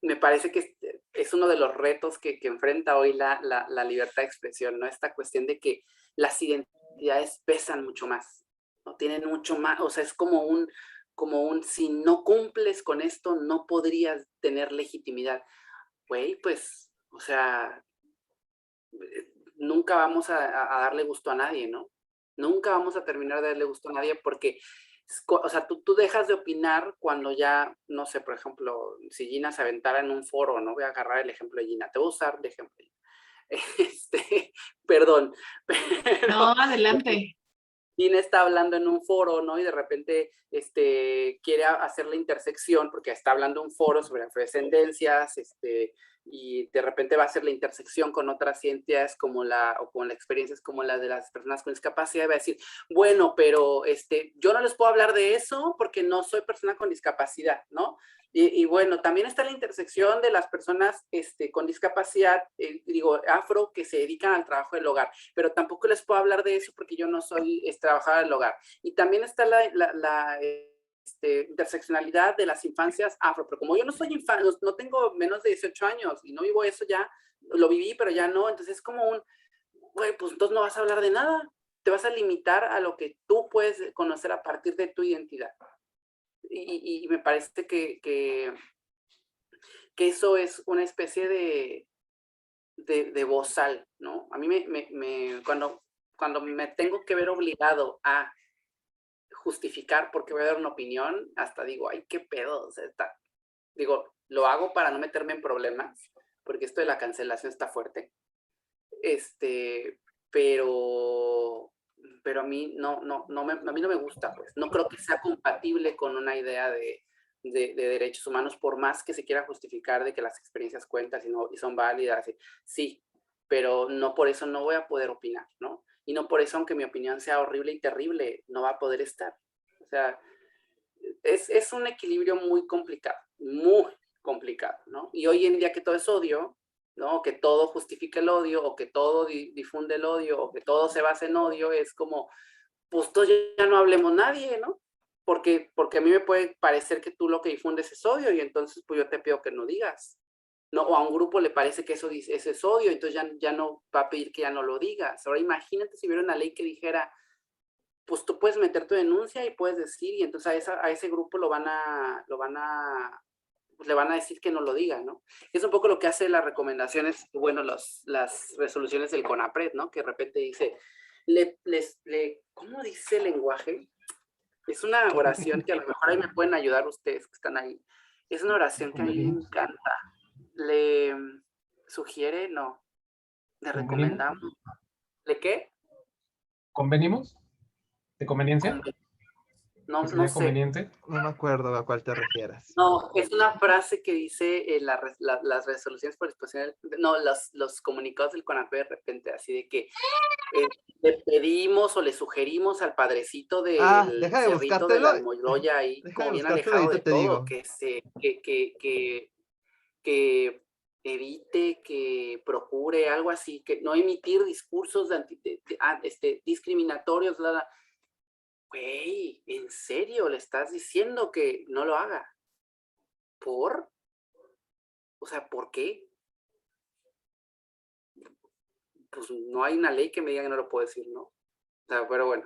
Me parece que es uno de los retos que enfrenta hoy la libertad de expresión, ¿no? Esta cuestión de que las identidades pesan mucho más, ¿no? Tienen mucho más, o sea, es como si no cumples con esto, no podrías tener legitimidad. Güey, pues, o sea, nunca vamos a darle gusto a nadie, ¿no? Nunca vamos a terminar de darle gusto a nadie porque, o sea, tú dejas de opinar cuando ya, no sé, por ejemplo, si Gina se aventara en un foro, no voy a agarrar el ejemplo de Gina, te voy a usar de ejemplo. Perdón. No, adelante. Gina está hablando en un foro, ¿no? Y de repente quiere hacer la intersección, porque está hablando un foro sobre afrodescendencias, y de repente va a hacer la intersección con otras ciencias o con las experiencias como la de las personas con discapacidad, y va a decir, bueno, pero yo no les puedo hablar de eso porque no soy persona con discapacidad, ¿no? Y bueno, también está la intersección de las personas con discapacidad, afro, que se dedican al trabajo del hogar, pero tampoco les puedo hablar de eso porque yo no soy trabajadora del hogar. Y también está la interseccionalidad de las infancias afro, pero como yo no soy no tengo menos de 18 años y no vivo eso ya, lo viví, pero ya no, entonces es como güey, pues entonces no vas a hablar de nada, te vas a limitar a lo que tú puedes conocer a partir de tu identidad. Y me parece que eso es una especie de bozal, ¿no? A mí cuando me tengo que ver obligado a justificar por qué voy a dar una opinión, hasta digo, ay, qué pedo, o sea, lo hago para no meterme en problemas, porque esto de la cancelación está fuerte, pero a mí a mí no me gusta, pues, no creo que sea compatible con una idea de derechos humanos, por más que se quiera justificar de que las experiencias cuentan y son válidas, sí, pero no por eso no voy a poder opinar, ¿no? Y no por eso, aunque mi opinión sea horrible y terrible, no va a poder estar. O sea, es un equilibrio muy complicado, ¿no? Y hoy en día que todo es odio, ¿no? Que todo justifica el odio, o que todo difunde el odio, o que todo se basa en odio, es como, pues todos ya no hablemos nadie, ¿no? Porque a mí me puede parecer que tú lo que difundes es odio, y entonces pues yo te pido que no digas, ¿no? O a un grupo le parece que eso es odio, entonces ya no va a pedir que ya no lo digas. Ahora imagínate si hubiera una ley que dijera, pues tú puedes meter tu denuncia y puedes decir, y entonces a ese grupo pues le van a decir que no lo diga, ¿no? Es un poco lo que hace las recomendaciones, bueno, las resoluciones del CONAPRED, ¿no? Que de repente dice, ¿cómo dice el lenguaje? Es una oración que a lo mejor ahí me pueden ayudar ustedes que están ahí. Es una oración que a mí me encanta. Le sugiere, no, le recomendamos. ¿Le qué? ¿Convenimos? ¿De conveniencia? No, ¿Sería no sé. conveniente? No me acuerdo a cuál te refieres. No, es una frase que dice las resoluciones por disposición, no, los comunicados del CONAPE de repente, así de que le pedimos o le sugerimos al padrecito Ah, del deja de cerrito de la buscártelo. Almoyoya ahí, Deja de como bien buscártelo y alejado de ahorita te todo, digo. que evite, que procure, algo así, que no emitir discursos discriminatorios, Güey, ¿en serio le estás diciendo que no lo haga? ¿Por? O sea, ¿por qué? Pues no hay una ley que me diga que no lo puedo decir, ¿no? O sea, pero bueno,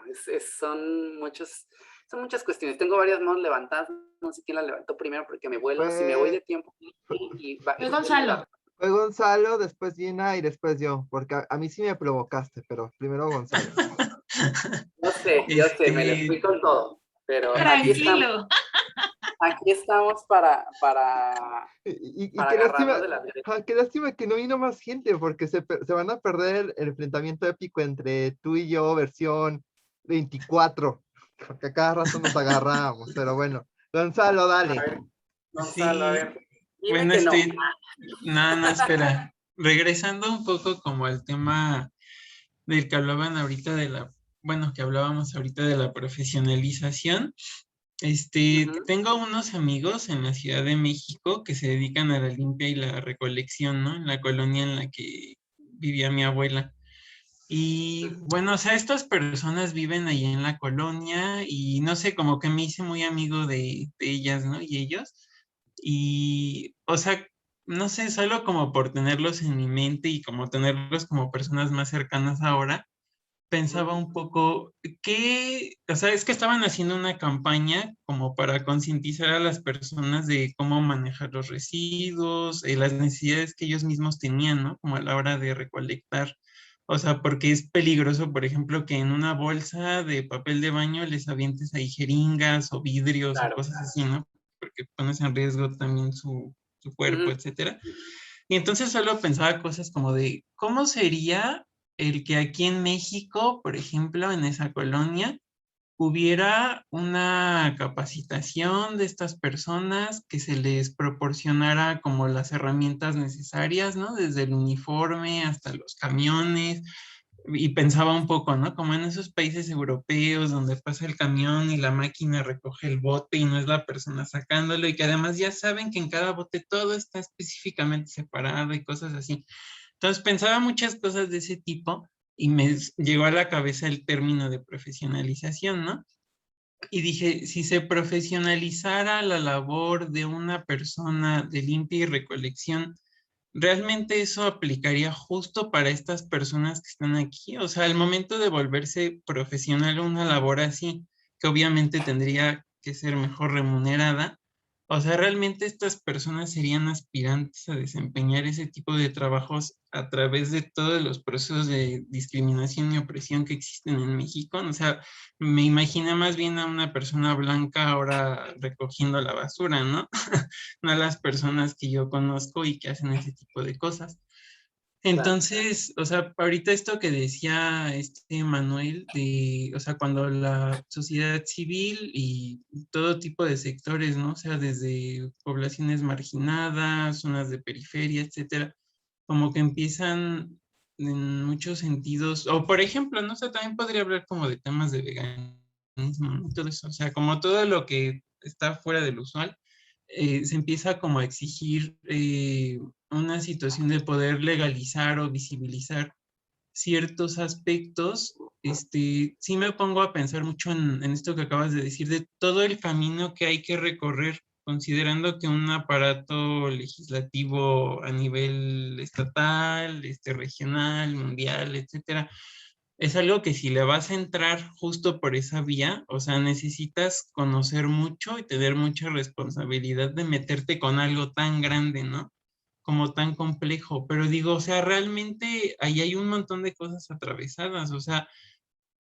son muchas cuestiones. Tengo varias manos levantadas, no sé quién las levantó primero porque me vuelo, si me voy de tiempo. Es Gonzalo. Fue Gonzalo, después Gina y después yo, porque a mí sí me provocaste, pero primero Gonzalo. Yo sé, me les fui con todo, pero Tranquilo. aquí estamos para Y qué agarrarnos lástima, de las derechas. qué lástima que no vino más gente, porque se van a perder el enfrentamiento épico entre tú y yo, versión 24, porque a cada rato nos agarramos, pero bueno. Gonzalo, A dale. ver, Gonzalo, a Sí, ver, dime bueno, que no. no, no, espera. Regresando un poco como al tema del que hablaban ahorita bueno, que hablábamos ahorita de la profesionalización. Ujú. Tengo unos amigos en la Ciudad de México que se dedican a la limpia y la recolección, ¿no? En la colonia en la que vivía mi abuela. Y bueno, o sea, estas personas viven ahí en la colonia y no sé, como que me hice muy amigo de ellas, ¿no? Y ellos. Y, o sea, no sé, solo como por tenerlos en mi mente y como tenerlos como personas más cercanas ahora, pensaba un poco o sea, es que estaban haciendo una campaña como para concientizar a las personas de cómo manejar los residuos, las necesidades que ellos mismos tenían, ¿no? Como a la hora de recolectar. O sea, porque es peligroso, por ejemplo, que en una bolsa de papel de baño les avientes ahí jeringas o vidrios o Claro. cosas así, ¿no? Porque pones en riesgo también su cuerpo, Ujú. etcétera. Y entonces solo pensaba cosas como de, ¿cómo sería el que aquí en México, por ejemplo, en esa colonia, hubiera una capacitación de estas personas, que se les proporcionara como las herramientas necesarias, ¿no? Desde el uniforme hasta los camiones? Y pensaba un poco, ¿no? Como en esos países europeos donde pasa el camión y la máquina recoge el bote y no es la persona sacándolo, y que además ya saben que en cada bote todo está específicamente separado y cosas así. Entonces pensaba muchas cosas de ese tipo y me llegó a la cabeza el término de profesionalización, ¿no? Y dije, si se profesionalizara la labor de una persona de limpia y recolección, ¿realmente eso aplicaría justo para estas personas que están aquí? O sea, al momento de volverse profesional una labor así, que obviamente tendría que ser mejor remunerada, o sea, ¿realmente estas personas serían aspirantes a desempeñar ese tipo de trabajos a través de todos los procesos de discriminación y opresión que existen en México? O sea, me imagino más bien a una persona blanca ahora recogiendo la basura, ¿no? No a las personas que yo conozco y que hacen ese tipo de cosas. Claro. Entonces, o sea, ahorita esto que decía Manuel, o sea, cuando la sociedad civil y todo tipo de sectores, ¿no? O sea, desde poblaciones marginadas, zonas de periferia, etcétera, como que empiezan en muchos sentidos, o por ejemplo, no sé, también podría hablar como de temas de veganismo, ¿no? Todo eso, o sea, como todo lo que está fuera del usual, se empieza como a exigir una situación de poder legalizar o visibilizar ciertos aspectos. Sí me pongo a pensar mucho en esto que acabas de decir, de todo el camino que hay que recorrer, considerando que un aparato legislativo a nivel estatal, regional, mundial, etcétera, es algo que si le vas a entrar justo por esa vía, o sea, necesitas conocer mucho y tener mucha responsabilidad de meterte con algo tan grande, ¿no? Como tan complejo. Pero digo, o sea, realmente ahí hay un montón de cosas atravesadas, o sea,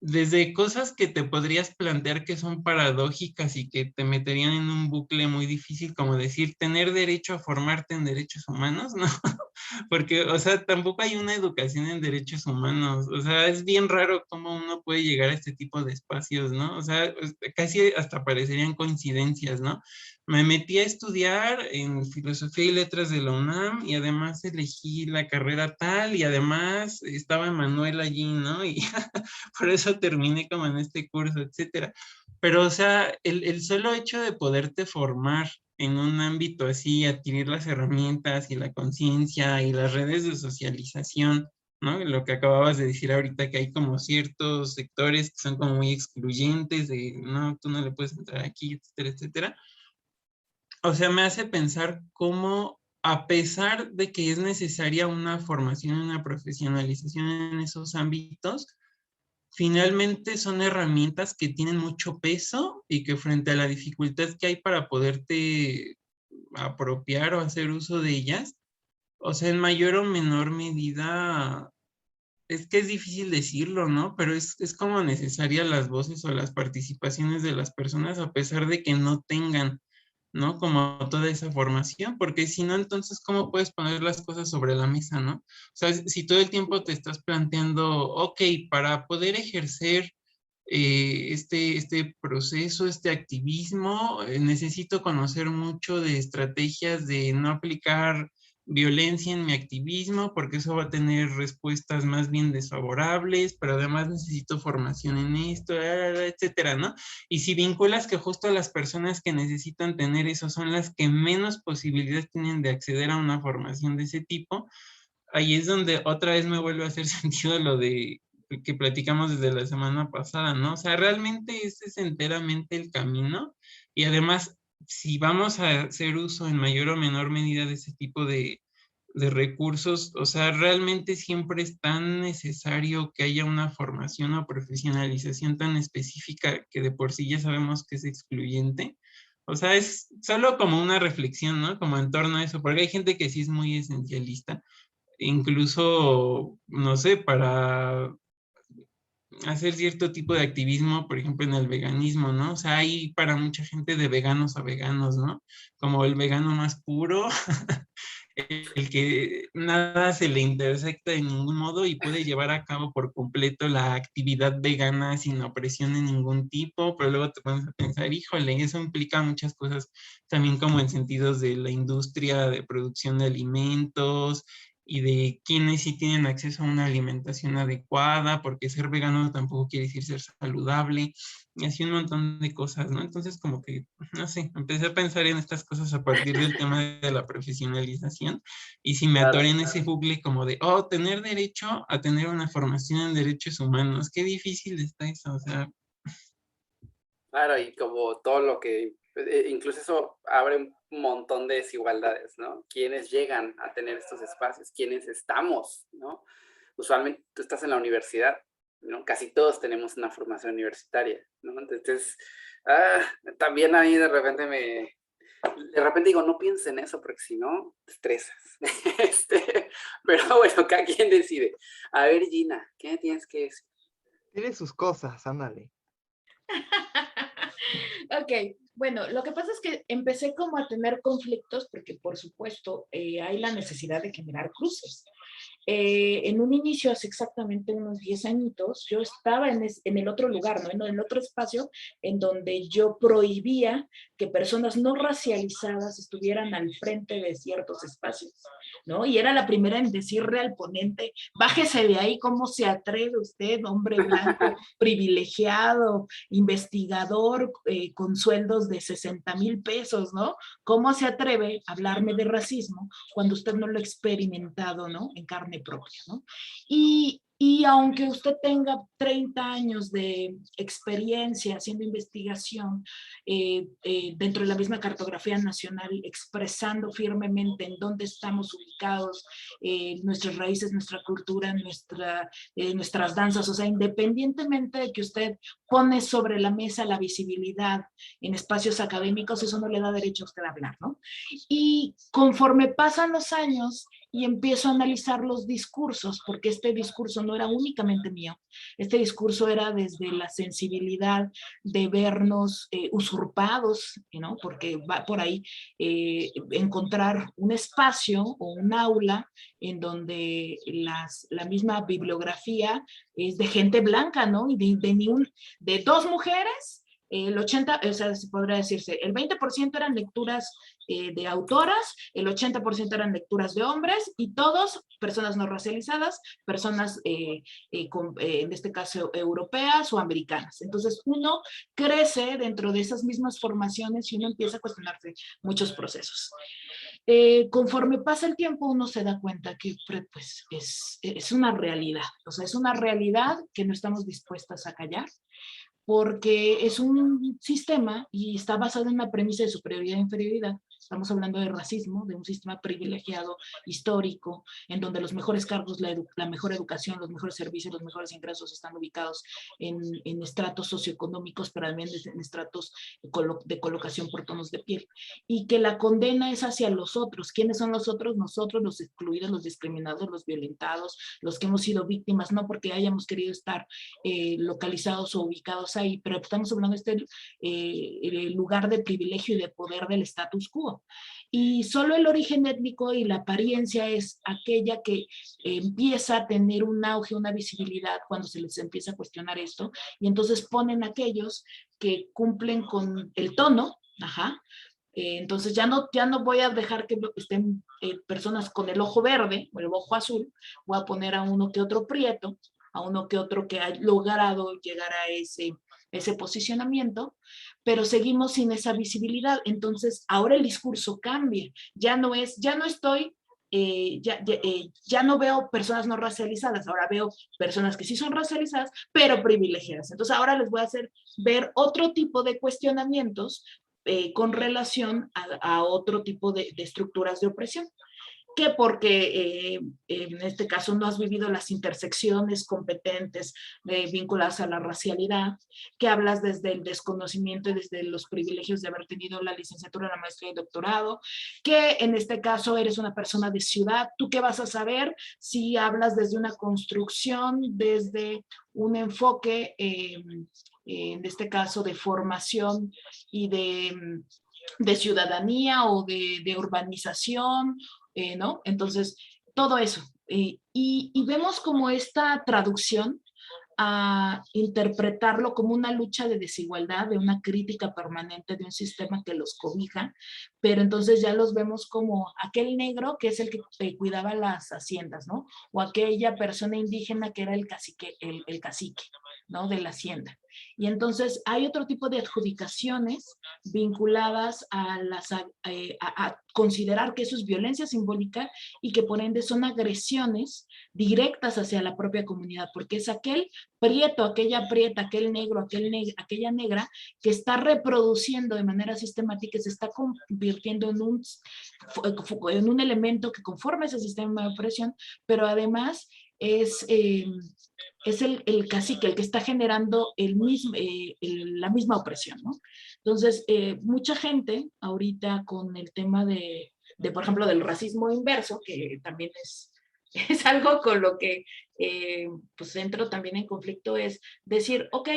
desde cosas que te podrías plantear que son paradójicas y que te meterían en un bucle muy difícil, como decir, tener derecho a formarte en derechos humanos, ¿no? Porque, o sea, tampoco hay una educación en derechos humanos, o sea, es bien raro cómo uno puede llegar a este tipo de espacios, ¿no? O sea, casi hasta parecerían coincidencias, ¿no? Me metí a estudiar en Filosofía y Letras de la UNAM y además elegí la carrera tal y además estaba Manuel allí, ¿no? Y por eso terminé como en este curso, etcétera. Pero, o sea, el solo hecho de poderte formar en un ámbito así, adquirir las herramientas y la conciencia y las redes de socialización, ¿no? Lo que acababas de decir ahorita, que hay como ciertos sectores que son como muy excluyentes, de, no, tú no le puedes entrar aquí, etcétera, etcétera. O sea, me hace pensar cómo, a pesar de que es necesaria una formación, una profesionalización en esos ámbitos, finalmente son herramientas que tienen mucho peso y que frente a la dificultad que hay para poderte apropiar o hacer uso de ellas, o sea, en mayor o menor medida, es que es difícil decirlo, ¿no? Pero es como necesaria las voces o las participaciones de las personas a pesar de que no tengan, ¿no? Como toda esa formación, porque si no, entonces, ¿cómo puedes poner las cosas sobre la mesa, ¿no? O sea, si todo el tiempo te estás planteando, ok, para poder ejercer este proceso, este activismo, necesito conocer mucho de estrategias de no aplicar violencia en mi activismo, porque eso va a tener respuestas más bien desfavorables, pero además necesito formación en esto, etcétera, ¿no? Y si vinculas que justo las personas que necesitan tener eso son las que menos posibilidades tienen de acceder a una formación de ese tipo, ahí es donde otra vez me vuelve a hacer sentido lo de que platicamos desde la semana pasada, ¿no? O sea, realmente ese es enteramente el camino y además, si vamos a hacer uso en mayor o menor medida de ese tipo de recursos, o sea, realmente siempre es tan necesario que haya una formación o profesionalización tan específica que de por sí ya sabemos que es excluyente. O sea, es solo como una reflexión, ¿no? Como en torno a eso, porque hay gente que sí es muy esencialista, incluso, no sé, para hacer cierto tipo de activismo, por ejemplo, en el veganismo, ¿no? O sea, hay para mucha gente de veganos a veganos, ¿no? Como el vegano más puro, el que nada se le intersecta de ningún modo y puede llevar a cabo por completo la actividad vegana sin opresión de ningún tipo, pero luego te pones a pensar, híjole, eso implica muchas cosas también como en sentidos de la industria de producción de alimentos y de quienes sí tienen acceso a una alimentación adecuada, porque ser vegano tampoco quiere decir ser saludable, y así un montón de cosas, ¿no? Entonces como que, no sé, empecé a pensar en estas cosas a partir del tema de la profesionalización, y si me atoré en ese bucle como de, oh, tener derecho a tener una formación en derechos humanos, qué difícil está eso, o sea. Claro, y como todo lo que, incluso eso abre un montón de desigualdades, ¿no? ¿Quiénes llegan a tener estos espacios? ¿Quiénes estamos, no? Usualmente tú estás en la universidad, ¿no? Casi todos tenemos una formación universitaria, ¿no? Entonces, también ahí de repente digo, no pienses en eso porque si no, te estresas. Pero bueno, cada quien decide. A ver, Gina, ¿qué me tienes que decir? Tiene sus cosas, ándale. Ok, bueno, lo que pasa es que empecé como a tener conflictos porque, por supuesto, hay la necesidad de generar cruces. En un inicio, hace exactamente unos 10 añitos, yo estaba en el otro lugar, ¿no? En el otro espacio en donde yo prohibía que personas no racializadas estuvieran al frente de ciertos espacios, ¿no? Y era la primera en decirle al ponente, bájese de ahí, ¿cómo se atreve usted, hombre blanco, privilegiado, investigador, con sueldos de 60,000 pesos, ¿no? ¿Cómo se atreve a hablarme de racismo cuando usted no lo ha experimentado, ¿no? En carne propia, ¿no? Y aunque usted tenga 30 años de experiencia haciendo investigación dentro de la misma cartografía nacional, expresando firmemente en dónde estamos ubicados, nuestras raíces, nuestra cultura, nuestras danzas, o sea, independientemente de que usted pone sobre la mesa la visibilidad en espacios académicos, eso no le da derecho a usted a hablar, ¿no? Y conforme pasan los años, y empiezo a analizar los discursos, porque este discurso no era únicamente mío, este discurso era desde la sensibilidad de vernos usurpados, ¿no? Porque va por ahí encontrar un espacio o un aula en donde la misma bibliografía es de gente blanca, ¿no? Y de dos mujeres, el 80, o sea, se podría decirse, el 20% eran lecturas de autoras, el 80% eran lecturas de hombres y todos personas no racializadas, personas en este caso europeas o americanas. Entonces uno crece dentro de esas mismas formaciones y uno empieza a cuestionarse muchos procesos. Conforme pasa el tiempo uno se da cuenta que pues, es una realidad, o sea, es una realidad que no estamos dispuestas a callar, porque es un sistema y está basado en una premisa de superioridad e inferioridad. Estamos hablando de racismo, de un sistema privilegiado, histórico, en donde los mejores cargos, la mejor educación, los mejores servicios, los mejores ingresos están ubicados en estratos socioeconómicos, pero también en estratos de colocación por tonos de piel. Y que la condena es hacia los otros. ¿Quiénes son los otros? Nosotros, los excluidos, los discriminados, los violentados, los que hemos sido víctimas, no porque hayamos querido estar localizados o ubicados ahí, pero estamos hablando de este lugar de privilegio y de poder del status quo. Y solo el origen étnico y la apariencia es aquella que empieza a tener un auge, una visibilidad cuando se les empieza a cuestionar esto, y entonces ponen aquellos que cumplen con el tono, ajá, entonces ya no voy a dejar que estén personas con el ojo verde o el ojo azul, voy a poner a uno que otro prieto, a uno que otro que ha logrado llegar a ese posicionamiento, pero seguimos sin esa visibilidad. Entonces ahora el discurso cambia, ya no estoy, ya no veo personas no racializadas, ahora veo personas que sí son racializadas, pero privilegiadas. Entonces ahora les voy a hacer ver otro tipo de cuestionamientos con relación a otro tipo de estructuras de opresión. Que porque en este caso no has vivido las intersecciones competentes vinculadas a la racialidad, que hablas desde el desconocimiento y desde los privilegios de haber tenido la licenciatura, la maestría y doctorado, que en este caso eres una persona de ciudad. ¿Tú qué vas a saber si hablas desde una construcción, desde un enfoque, en este caso de formación y de ciudadanía o de urbanización, ¿no? Entonces, todo eso. Y vemos como esta traducción a interpretarlo como una lucha de desigualdad, de una crítica permanente de un sistema que los cobija, pero entonces ya los vemos como aquel negro que es el que cuidaba las haciendas, ¿no? O aquella persona indígena que era el cacique, ¿no? De la hacienda. Y entonces hay otro tipo de adjudicaciones vinculadas a considerar que eso es violencia simbólica y que por ende son agresiones directas hacia la propia comunidad, porque es aquel prieto, aquella prieta, aquel negro, aquella negra que está reproduciendo de manera sistemática, se está convirtiendo en un elemento que conforma ese sistema de opresión, pero además es el cacique, el que está generando la misma opresión, ¿no? Entonces, mucha gente ahorita con el tema por ejemplo, del racismo inverso, que también es algo con lo que pues entro también en conflicto, es decir, ok,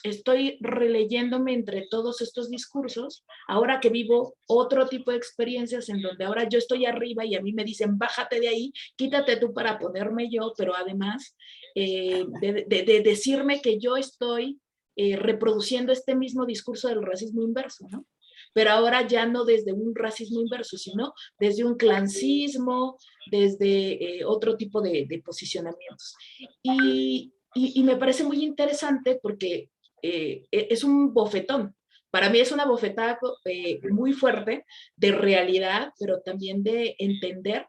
estoy releyéndome entre todos estos discursos, ahora que vivo otro tipo de experiencias en donde ahora yo estoy arriba y a mí me dicen, bájate de ahí, quítate tú para ponerme yo, pero además de decirme que yo estoy reproduciendo este mismo discurso del racismo inverso, ¿no? Pero ahora ya no desde un racismo inverso, sino desde un clasismo, desde otro tipo de posicionamientos. Y me parece muy interesante porque es un bofetón. Para mí es una bofetada muy fuerte de realidad, pero también de entender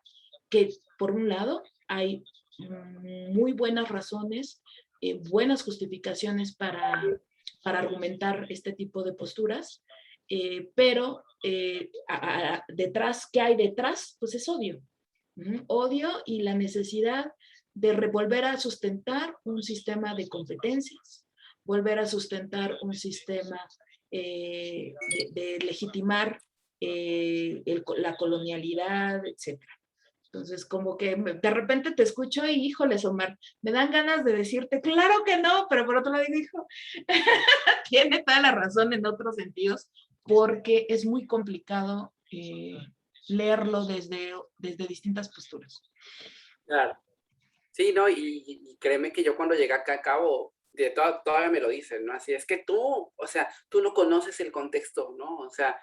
que, por un lado, hay muy buenas razones, buenas justificaciones para argumentar este tipo de posturas, pero detrás, ¿qué hay detrás? Pues es odio. Odio y la necesidad de volver a sustentar un sistema de competencias, volver a sustentar un sistema de legitimar la colonialidad, etc. Entonces, como que de repente te escucho y, híjoles, Omar, me dan ganas de decirte, claro que no, pero por otro lado digo, tiene toda la razón en otros sentidos, porque es muy complicado leerlo desde distintas posturas. Claro. Sí, no, y créeme que yo cuando llegué acá a cabo, todavía me lo dicen, ¿no? Así es que tú, o sea, tú no conoces el contexto, ¿no? O sea,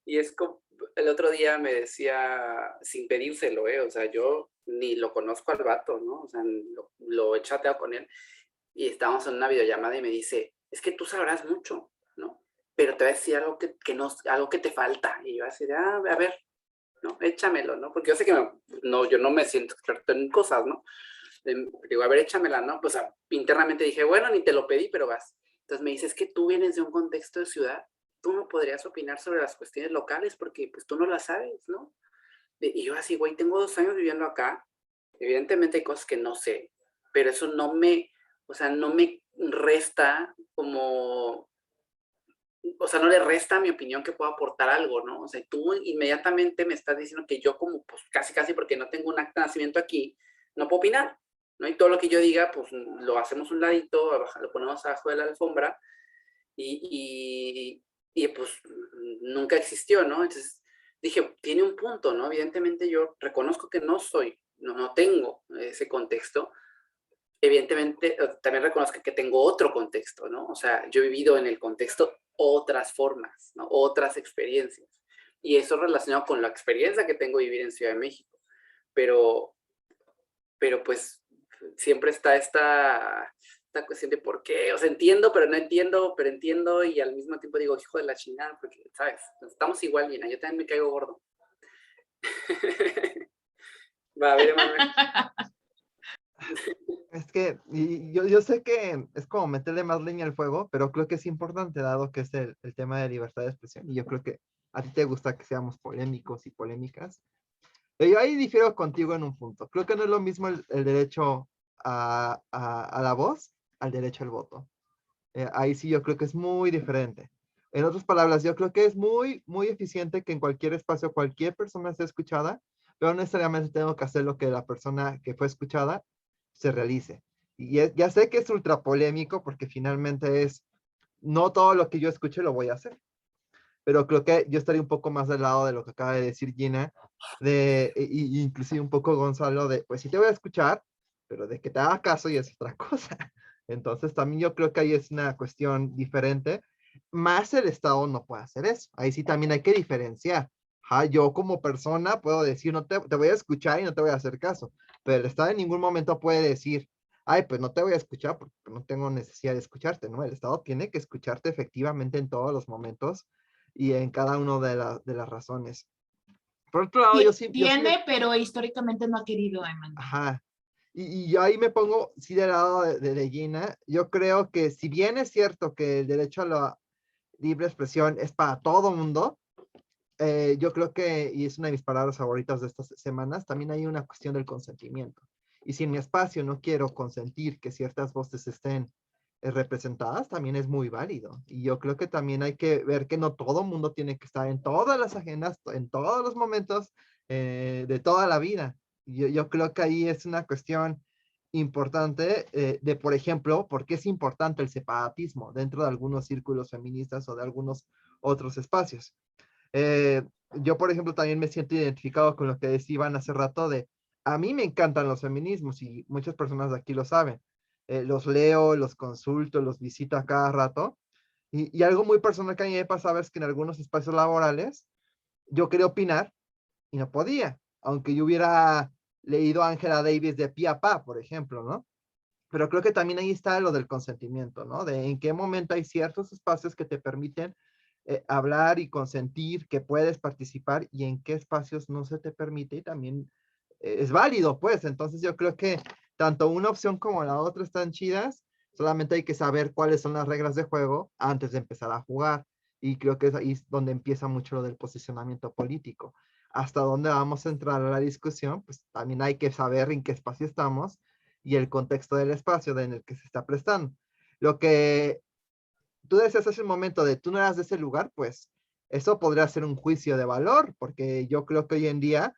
y es como, el otro día me decía, sin pedírselo, o sea, yo ni lo conozco al vato, ¿no? O sea, lo he chateado con él y estábamos en una videollamada y me dice, es que tú sabrás mucho, ¿no? Pero te voy a decir algo algo que te falta. Y yo así de, a ver, ¿no? Échamelo, ¿no? Porque yo sé que yo no me siento experto en cosas, ¿no? Digo, a ver, échamela, ¿no? Pues internamente dije, bueno, ni te lo pedí, pero vas. Entonces me dice, es que tú vienes de un contexto de ciudad, tú no podrías opinar sobre las cuestiones locales porque pues tú no las sabes, ¿no? Y yo así, güey, tengo 2 años viviendo acá, evidentemente hay cosas que no sé, pero eso no me resta como, o sea, no le resta a mi opinión que pueda aportar algo, ¿no? O sea, tú inmediatamente me estás diciendo que yo como, pues casi porque no tengo un acta de nacimiento aquí, no puedo opinar, ¿no? Y todo lo que yo diga, pues lo hacemos un ladito, lo ponemos abajo de la alfombra y pues nunca existió, ¿no? Entonces dije, tiene un punto, ¿no? Evidentemente yo reconozco que no tengo ese contexto. Evidentemente, también reconozco que tengo otro contexto, ¿no? O sea, yo he vivido en el contexto otras formas, ¿no? Otras experiencias. Y eso relacionado con la experiencia que tengo de vivir en Ciudad de México. Pero pues siempre está esta cuestión de por qué. O sea, entiendo, pero no entiendo, pero entiendo. Y al mismo tiempo digo, hijo de la chingada, porque, ¿sabes? Estamos igual, Gina. Yo también me caigo gordo. Va, a ver, Emanuel. Es que yo sé que es como meterle más leña al fuego, pero creo que es importante dado que es el tema de libertad de expresión y yo creo que a ti te gusta que seamos polémicos y polémicas. Pero yo ahí difiero contigo en un punto. Creo que no es lo mismo el derecho a la voz al derecho al voto. Ahí sí yo creo que es muy diferente. En otras palabras, yo creo que es muy, muy eficiente que en cualquier espacio cualquier persona sea escuchada, pero no necesariamente tengo que hacer lo que la persona que fue escuchada se realice. Y ya sé que es ultra polémico porque finalmente no todo lo que yo escuche lo voy a hacer, pero creo que yo estaría un poco más del lado de lo que acaba de decir Gina, inclusive un poco Gonzalo, pues sí te voy a escuchar, pero de que te haga caso y es otra cosa. Entonces también yo creo que ahí es una cuestión diferente, más el Estado no puede hacer eso, ahí sí también hay que diferenciar. Yo como persona puedo decir, no te voy a escuchar y no te voy a hacer caso, pero el Estado en ningún momento puede decir, ay, pues no te voy a escuchar porque no tengo necesidad de escucharte, ¿no? El Estado tiene que escucharte efectivamente en todos los momentos y en cada una de las razones. Por otro lado, yo sí... pero históricamente no ha querido, Emanuel. Ajá. Y yo ahí me pongo, sí, del lado de Gina. Yo creo que si bien es cierto que el derecho a la libre expresión es para todo mundo, yo creo que, y es una de mis palabras favoritas de estas semanas, también hay una cuestión del consentimiento. Y si en mi espacio no quiero consentir que ciertas voces estén representadas, también es muy válido. Y yo creo que también hay que ver que no todo mundo tiene que estar en todas las agendas, en todos los momentos de toda la vida. Yo creo que ahí es una cuestión importante de, por ejemplo, por qué es importante el separatismo dentro de algunos círculos feministas o de algunos otros espacios. Yo, por ejemplo, también me siento identificado con lo que decían hace rato a mí me encantan los feminismos y muchas personas de aquí lo saben. Los leo, los consulto, los visito a cada rato. Y algo muy personal que a mí me pasaba es que en algunos espacios laborales yo quería opinar y no podía, aunque yo hubiera leído a Angela Davis de pie a pa, por ejemplo, ¿no? Pero creo que también ahí está lo del consentimiento, ¿no? De en qué momento hay ciertos espacios que te permiten hablar y consentir que puedes participar y en qué espacios no se te permite y también es válido, pues. Entonces yo creo que tanto una opción como la otra están chidas, solamente hay que saber cuáles son las reglas de juego antes de empezar a jugar. Y creo que es ahí donde empieza mucho lo del posicionamiento político. Hasta dónde vamos a entrar a la discusión, pues también hay que saber en qué espacio estamos y el contexto del espacio en el que se está prestando. Lo que tú decías hace un momento de tú no eras de ese lugar, pues eso podría ser un juicio de valor, porque yo creo que hoy en día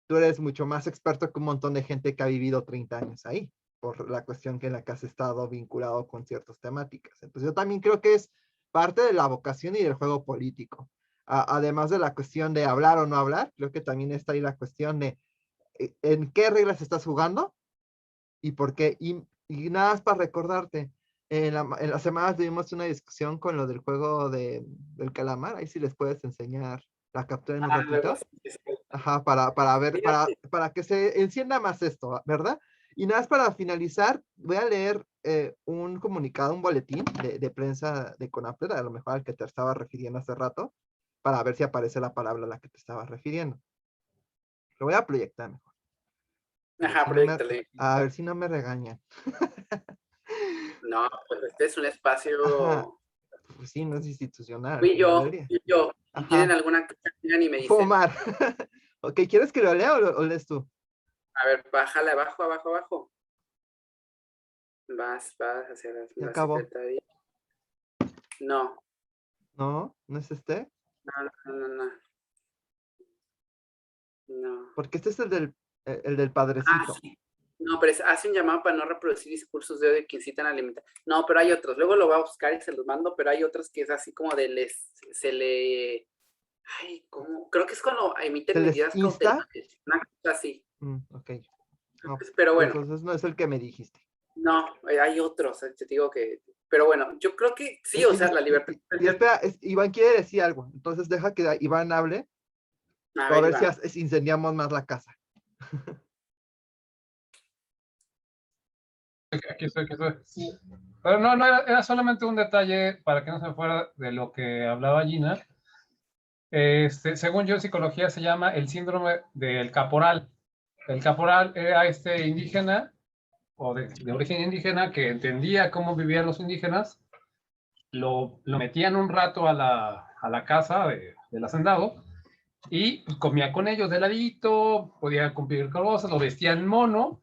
tú eres mucho más experto que un montón de gente que ha vivido 30 años ahí, por la cuestión que en la que has estado vinculado con ciertas temáticas. Entonces yo también creo que es parte de la vocación y del juego político. Además de la cuestión de hablar o no hablar, creo que también está ahí la cuestión de en qué reglas estás jugando y por qué. Y nada más para recordarte, en la semana tuvimos una discusión con lo del juego del calamar, ahí sí les puedes enseñar la captura en un ratito. Ajá, para ver, para que se encienda más esto, ¿verdad? Y nada más para finalizar, voy a leer un comunicado, un boletín de prensa de CONAPRED, a lo mejor al que te estaba refiriendo hace rato, para ver si aparece la palabra a la que te estaba refiriendo. Lo voy a proyectar mejor. Ajá, proyectale. A ver si no me regañan. No, pues este es un espacio... Ajá. Pues sí, no es institucional. Fui yo. Si tienen alguna cosa, y me dicen. Fumar. Ok, ¿quieres que lo lea o lees tú? A ver, bájale abajo, abajo, abajo. Vas hacia la acabó. secretaría. No. ¿No? ¿No es este? No. Porque este es el del padrecito. Sí. No, pero hace un llamado para no reproducir discursos de odio que incitan a alimentar. No, pero hay otros. Luego lo voy a buscar y se los mando, pero hay otros que es así como de ay, ¿cómo? Creo que es cuando emiten medidas cautelares. Una cosa así. Ok. No, pero bueno. Entonces no es el que me dijiste. No, hay otros. Te digo que... Pero bueno, yo creo que sí, o sea, la libertad... Y espera, Iván quiere decir algo. Entonces deja que Iván hable. A ver si incendiamos más la casa. Aquí estoy. Sí. Pero no, era solamente un detalle para que no se fuera de lo que hablaba Gina. Según yo en psicología se llama el síndrome del caporal. El caporal era este indígena o de origen indígena que entendía cómo vivían los indígenas, lo metían un rato a la casa del hacendado y pues, comía con ellos de ladito, podía cumplir cosas, lo vestían mono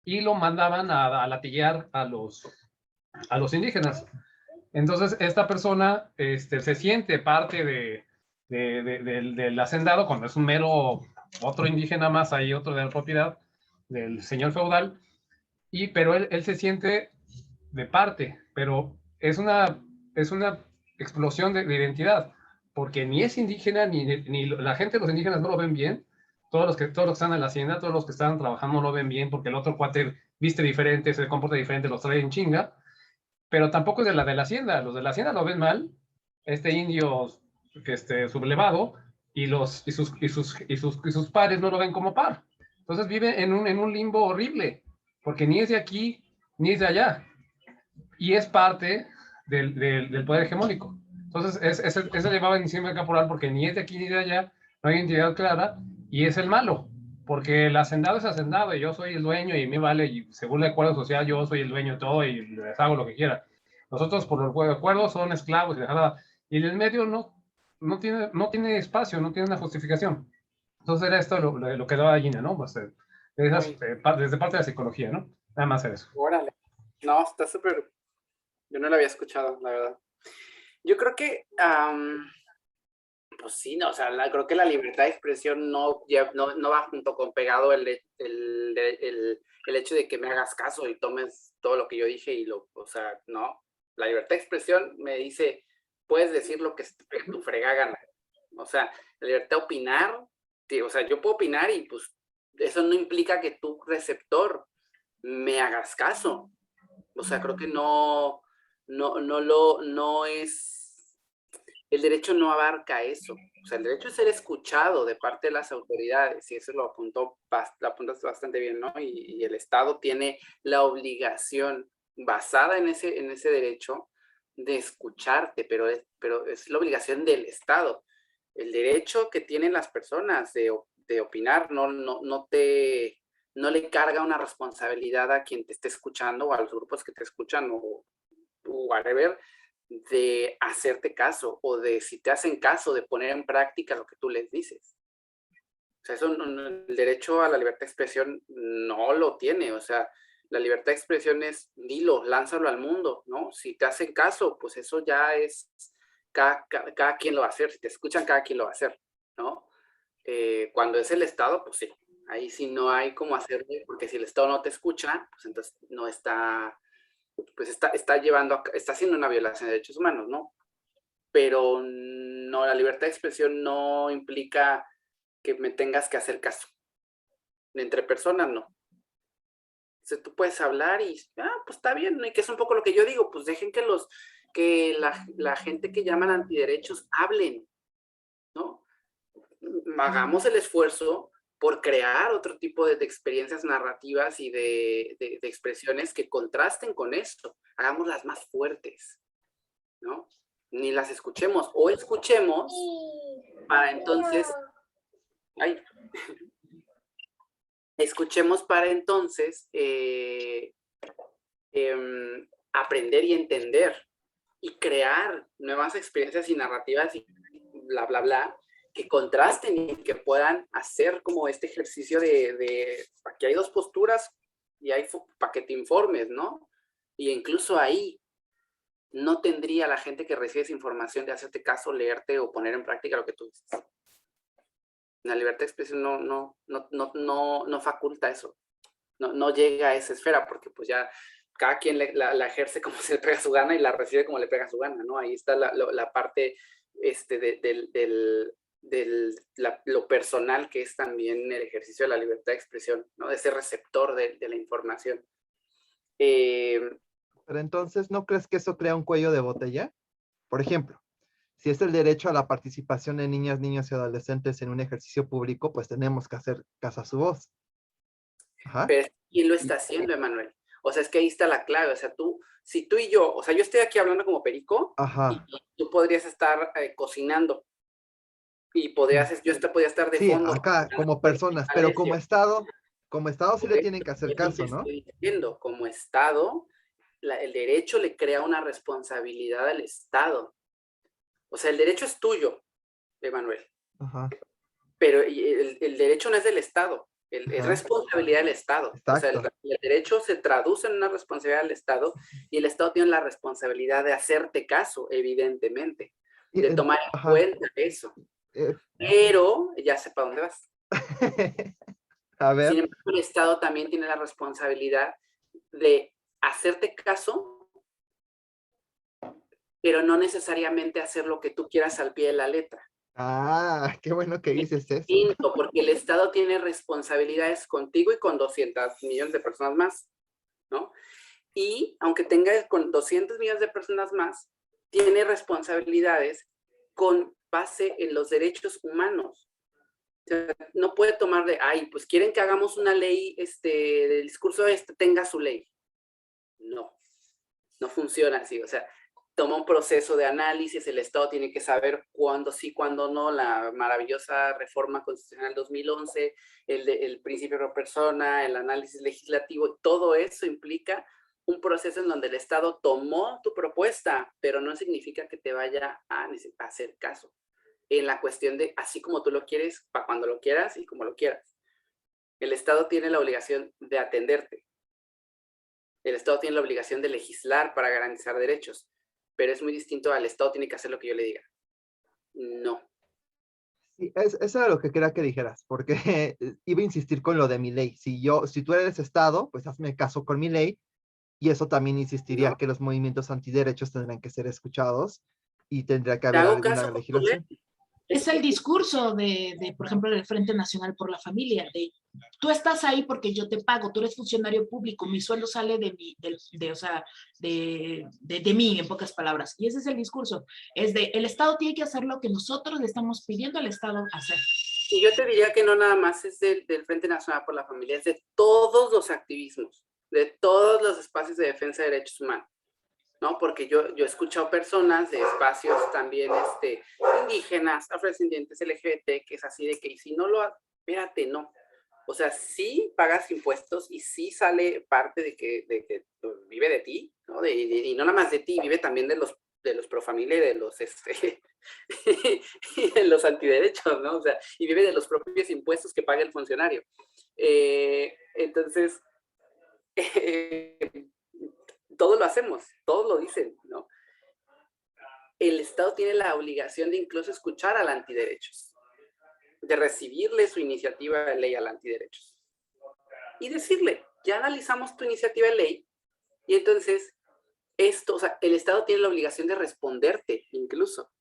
y lo mandaban a latillar a los indígenas. Entonces, esta persona se siente parte del hacendado cuando es un mero otro indígena más, ahí otro de la propiedad del señor feudal, pero él se siente de parte, pero es una explosión de identidad, porque ni es indígena, ni la gente de los indígenas no lo ven bien, todos los que están en la hacienda, todos los que están trabajando no lo ven bien, porque el otro cuate viste diferente, se comporta diferente, los trae en chinga, pero tampoco es de la hacienda, los de la hacienda lo ven mal, este indio sublevado, y sus pares no lo ven como par. Entonces vive en un limbo horrible, porque ni es de aquí, ni es de allá, y es parte del poder hegemónico. Entonces, ese llevaba encima el caporal porque ni es de aquí ni de allá, no hay identidad clara, y es el malo, porque el hacendado es hacendado, y yo soy el dueño, y me vale, y según el acuerdo social, yo soy el dueño de todo, y les hago lo que quiera. Nosotros, por el acuerdo, son esclavos, y el medio no tiene espacio, no tiene una justificación. Entonces era esto lo que daba Gina, ¿no? Pues, desde parte de la psicología, ¿no? Nada más era eso. Órale. No, está súper... Yo no lo había escuchado, la verdad. Yo creo que, pues sí, no, o sea, creo que la libertad de expresión no va junto con pegado el hecho de que me hagas caso y tomes todo lo que yo dije o sea, no. La libertad de expresión me dice, puedes decir lo que tu frega gana. O sea, la libertad de opinar, o sea, yo puedo opinar y pues eso no implica que tu receptor me hagas caso. O sea, creo que no es, el derecho no abarca eso. O sea, el derecho es ser escuchado de parte de las autoridades, y eso lo apuntas bastante bien, ¿no? Y el Estado tiene la obligación basada en ese derecho de escucharte, pero es la obligación del Estado. El derecho que tienen las personas de opinar no le carga una responsabilidad a quien te esté escuchando o a los grupos que te escuchan o whatever, de hacerte caso o de, si te hacen caso, de poner en práctica lo que tú les dices. O sea, el derecho a la libertad de expresión no lo tiene. O sea, la libertad de expresión es, dilo, lánzalo al mundo, ¿no? Si te hacen caso, pues eso ya es, cada quien lo va a hacer. Si te escuchan, cada quien lo va a hacer, ¿no? Cuando es el Estado, pues sí, Ahí sí no hay cómo hacerlo, porque si el Estado no te escucha, pues entonces no está, pues está haciendo una violación de derechos humanos, ¿no? Pero no, la libertad de expresión no implica que me tengas que hacer caso. Entre personas, no. O sea, tú puedes hablar y, pues está bien, ¿no? Y que es un poco lo que yo digo, pues dejen que la gente que llaman antiderechos hablen, ¿no? Hagamos el esfuerzo por crear otro tipo de experiencias narrativas y de expresiones que contrasten con esto. Hagámoslas más fuertes, ¿no? Ni las escuchemos, o escuchemos para entonces, escuchemos para entonces aprender y entender y crear nuevas experiencias y narrativas y bla, bla, bla, que contrasten y que puedan hacer como este ejercicio de aquí hay dos posturas y hay para que te informes, ¿no? Y incluso ahí no tendría la gente que recibe esa información de hacerte caso, leerte o poner en práctica lo que tú dices. La libertad de expresión no faculta eso. No llega a esa esfera porque pues ya cada quien la ejerce como se le pega su gana y la recibe como le pega su gana, ¿no? Ahí está la parte lo personal que es también el ejercicio de la libertad de expresión, ¿no? De ese receptor de la información. Pero entonces, ¿no crees que eso crea un cuello de botella? Por ejemplo, si es el derecho a la participación de niñas, niños y adolescentes en un ejercicio público, pues tenemos que hacer caso a su voz. Ajá. Pero ¿quién lo está haciendo, Emanuel? O sea, es que ahí está la clave. O sea, si tú y yo, o sea, yo estoy aquí hablando como perico, Ajá. y tú podrías estar cocinando y yo podría estar de Sí, fondo. acá, como personas, pero como Estado sí le tienen que hacer caso, ¿no? Estoy diciendo, como Estado, el derecho le crea una responsabilidad al Estado. O sea, el derecho es tuyo, Emanuel. Ajá. Pero el derecho no es del Estado, es responsabilidad del Estado. Exacto. O sea, el derecho se traduce en una responsabilidad del Estado y el Estado tiene la responsabilidad de hacerte caso, evidentemente, de tomar en cuenta eso. Pero ya sé para dónde vas. A ver. Sin embargo, el Estado también tiene la responsabilidad de hacerte caso, pero no necesariamente hacer lo que tú quieras al pie de la letra. Ah, qué bueno que dices eso. Porque el Estado tiene responsabilidades contigo y con 200 millones de personas más, ¿no? Y aunque tenga con 200 millones de personas más, tiene responsabilidades con base en los derechos humanos. O sea, no puede tomar pues quieren que hagamos una ley, del discurso tenga su ley. No funciona así. O sea, toma un proceso de análisis, el Estado tiene que saber cuándo sí, cuándo no, la maravillosa reforma constitucional 2011, el principio pro persona, el análisis legislativo, todo eso implica un proceso en donde el Estado tomó tu propuesta, pero no significa que te vaya a hacer caso. En la cuestión de así como tú lo quieres, para cuando lo quieras y como lo quieras. El Estado tiene la obligación de atenderte. El Estado tiene la obligación de legislar para garantizar derechos, pero es muy distinto al Estado tiene que hacer lo que yo le diga. No. Sí, eso era lo que quería que dijeras, porque iba a insistir con lo de mi ley. Si tú eres Estado, pues hazme caso con mi ley, y eso también insistiría que los movimientos antiderechos tendrán que ser escuchados y tendría que haber alguna legislación. Es el discurso por ejemplo, del Frente Nacional por la Familia, tú estás ahí porque yo te pago, tú eres funcionario público, mi sueldo sale de mí, en pocas palabras. Y ese es el discurso, el Estado tiene que hacer lo que nosotros le estamos pidiendo al Estado hacer. Y yo te diría que no nada más es del Frente Nacional por la Familia, es de todos los activismos, de todos los espacios de defensa de derechos humanos, ¿no? Porque yo he escuchado personas de espacios también indígenas, afrodescendientes, LGBT, que es así de que si no espérate, no. O sea, sí pagas impuestos y sí sale parte de que vive de ti, ¿no? Y no nada más de ti, vive también de los pro familia y de los y de los antiderechos, ¿no? O sea, y vive de los propios impuestos que paga el funcionario. Entonces, todos lo hacemos, todos lo dicen, ¿no? El Estado tiene la obligación de incluso escuchar al antiderechos. de recibirle su iniciativa de ley al antiderechos. Y decirle, ya analizamos tu iniciativa de ley, y entonces esto, o sea, el Estado tiene la obligación de responderte incluso.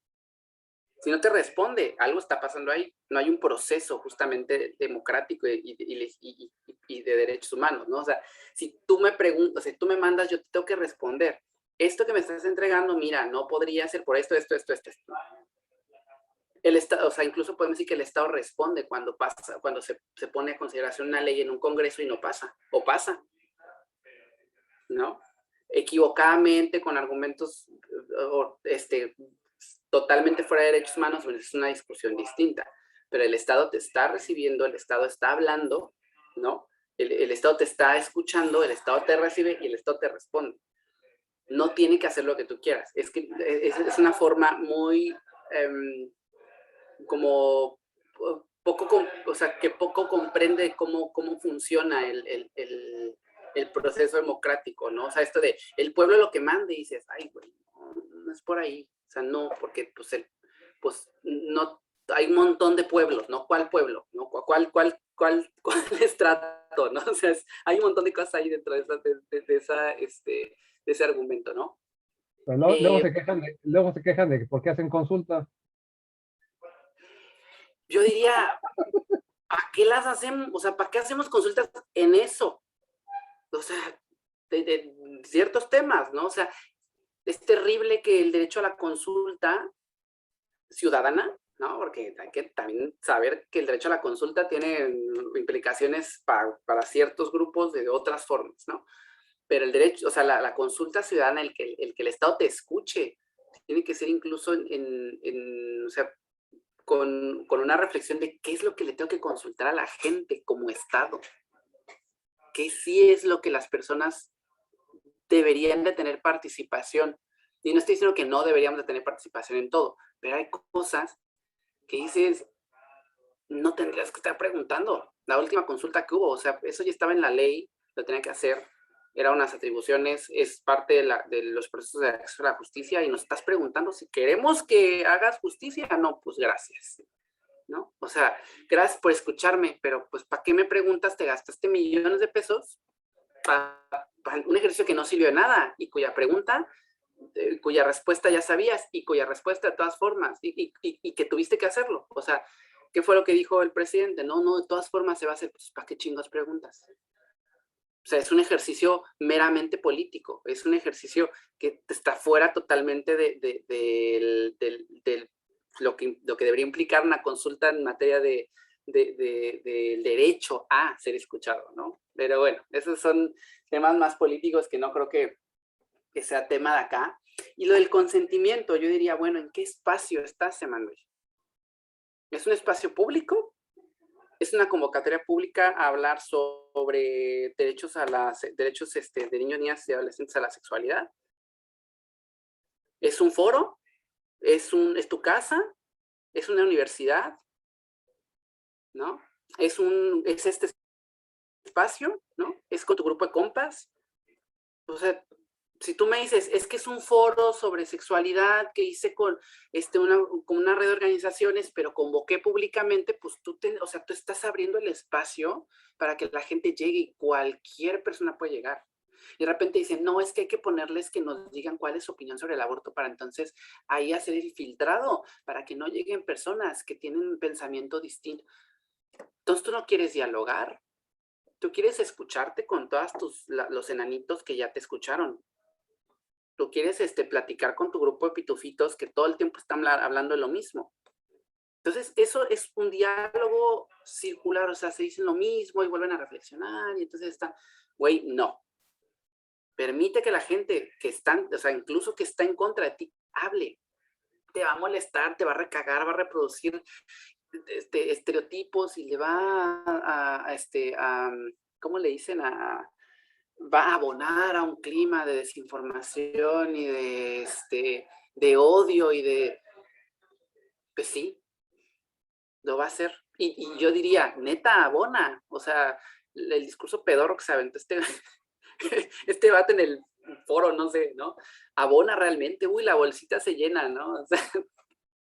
Si no te responde, algo está pasando ahí. No hay un proceso justamente democrático y de derechos humanos, ¿no? O sea, si tú me preguntas, si tú me mandas, yo te tengo que responder. Esto que me estás entregando, mira, no podría ser por esto. El Estado, o sea, incluso podemos decir que el Estado responde cuando pasa, cuando se pone a consideración una ley en un Congreso y no pasa, o pasa, ¿no? Equivocadamente, con argumentos totalmente fuera de derechos humanos, pues es una discusión distinta. Pero el Estado te está recibiendo, el Estado está hablando, ¿no? El Estado te está escuchando, el Estado te recibe y el Estado te responde. No tiene que hacer lo que tú quieras. Es que es una forma muy como poco, o sea, que poco comprende cómo funciona el proceso democrático, ¿no? O sea, esto de el pueblo lo que manda y dices, ay, güey, no es por ahí. O sea, no, porque pues no, hay un montón de pueblos, ¿no? ¿Cuál pueblo? ¿No? ¿Cuál estrato? ¿No? O sea, hay un montón de cosas ahí dentro de ese argumento, ¿no? Pero luego se quejan de por qué hacen consulta. Yo diría, ¿para qué las hacemos? O sea, ¿para qué hacemos consultas en eso? O sea, de ciertos temas, ¿no? O sea, es terrible que el derecho a la consulta ciudadana, ¿no? Porque hay que también saber que el derecho a la consulta tiene implicaciones para ciertos grupos de otras formas, ¿no? Pero el derecho, o sea, la consulta ciudadana, el que el Estado te escuche, tiene que ser incluso o sea, con una reflexión de qué es lo que le tengo que consultar a la gente como Estado. ¿Qué sí es lo que las personas deberían de tener participación? Y no estoy diciendo que no deberíamos de tener participación en todo, pero hay cosas que dices, no tendrías que estar preguntando. La última consulta que hubo, o sea, eso ya estaba en la ley, lo tenía que hacer, eran unas atribuciones, es parte de los procesos de acceso a la justicia y nos estás preguntando si queremos que hagas justicia. No, pues gracias, ¿no? O sea, gracias por escucharme, pero pues ¿para qué me preguntas? Te gastaste millones de pesos para un ejercicio que no sirvió de nada y cuya respuesta ya sabías y cuya respuesta de todas formas y que tuviste que hacerlo. O sea, ¿qué fue lo que dijo el presidente? No, de todas formas se va a hacer. Pues, ¿para qué chingos preguntas? O sea, es un ejercicio meramente político, es un ejercicio que está fuera totalmente de lo que debería implicar una consulta en materia del derecho a ser escuchado, ¿no? Pero bueno, esos son temas más políticos que no creo que sea tema de acá. Y lo del consentimiento, yo diría, bueno, ¿en qué espacio estás, Emanuel? ¿Es un espacio público? ¿Es una convocatoria pública a hablar sobre derechos de niños, niñas y adolescentes a la sexualidad? ¿Es un foro? ¿Es tu casa? ¿Es una universidad? ¿No? ¿Es este espacio? ¿No? ¿Es con tu grupo de compas? O sea, si tú me dices, es que es un foro sobre sexualidad que hice con una red de organizaciones, pero convoqué públicamente, pues tú estás abriendo el espacio para que la gente llegue y cualquier persona puede llegar. Y de repente dicen, no, es que hay que ponerles que nos digan cuál es su opinión sobre el aborto para entonces ahí hacer el filtrado, para que no lleguen personas que tienen un pensamiento distinto. Entonces tú no quieres dialogar, tú quieres escucharte con todos los enanitos que ya te escucharon. Tú quieres platicar con tu grupo de pitufitos que todo el tiempo están hablando de lo mismo. Entonces, eso es un diálogo circular, o sea, se dicen lo mismo y vuelven a reflexionar y entonces güey, no. Permite que la gente incluso que está en contra de ti, hable. Te va a molestar, te va a recagar, va a reproducir estereotipos y le va ¿cómo le dicen? Va a abonar a un clima de desinformación y de odio y pues sí, lo va a hacer. Y yo diría, neta, abona. O sea, el discurso pedorro que se aventó este debate en el foro, no sé, ¿no? Abona realmente. Uy, la bolsita se llena, ¿no? O sea,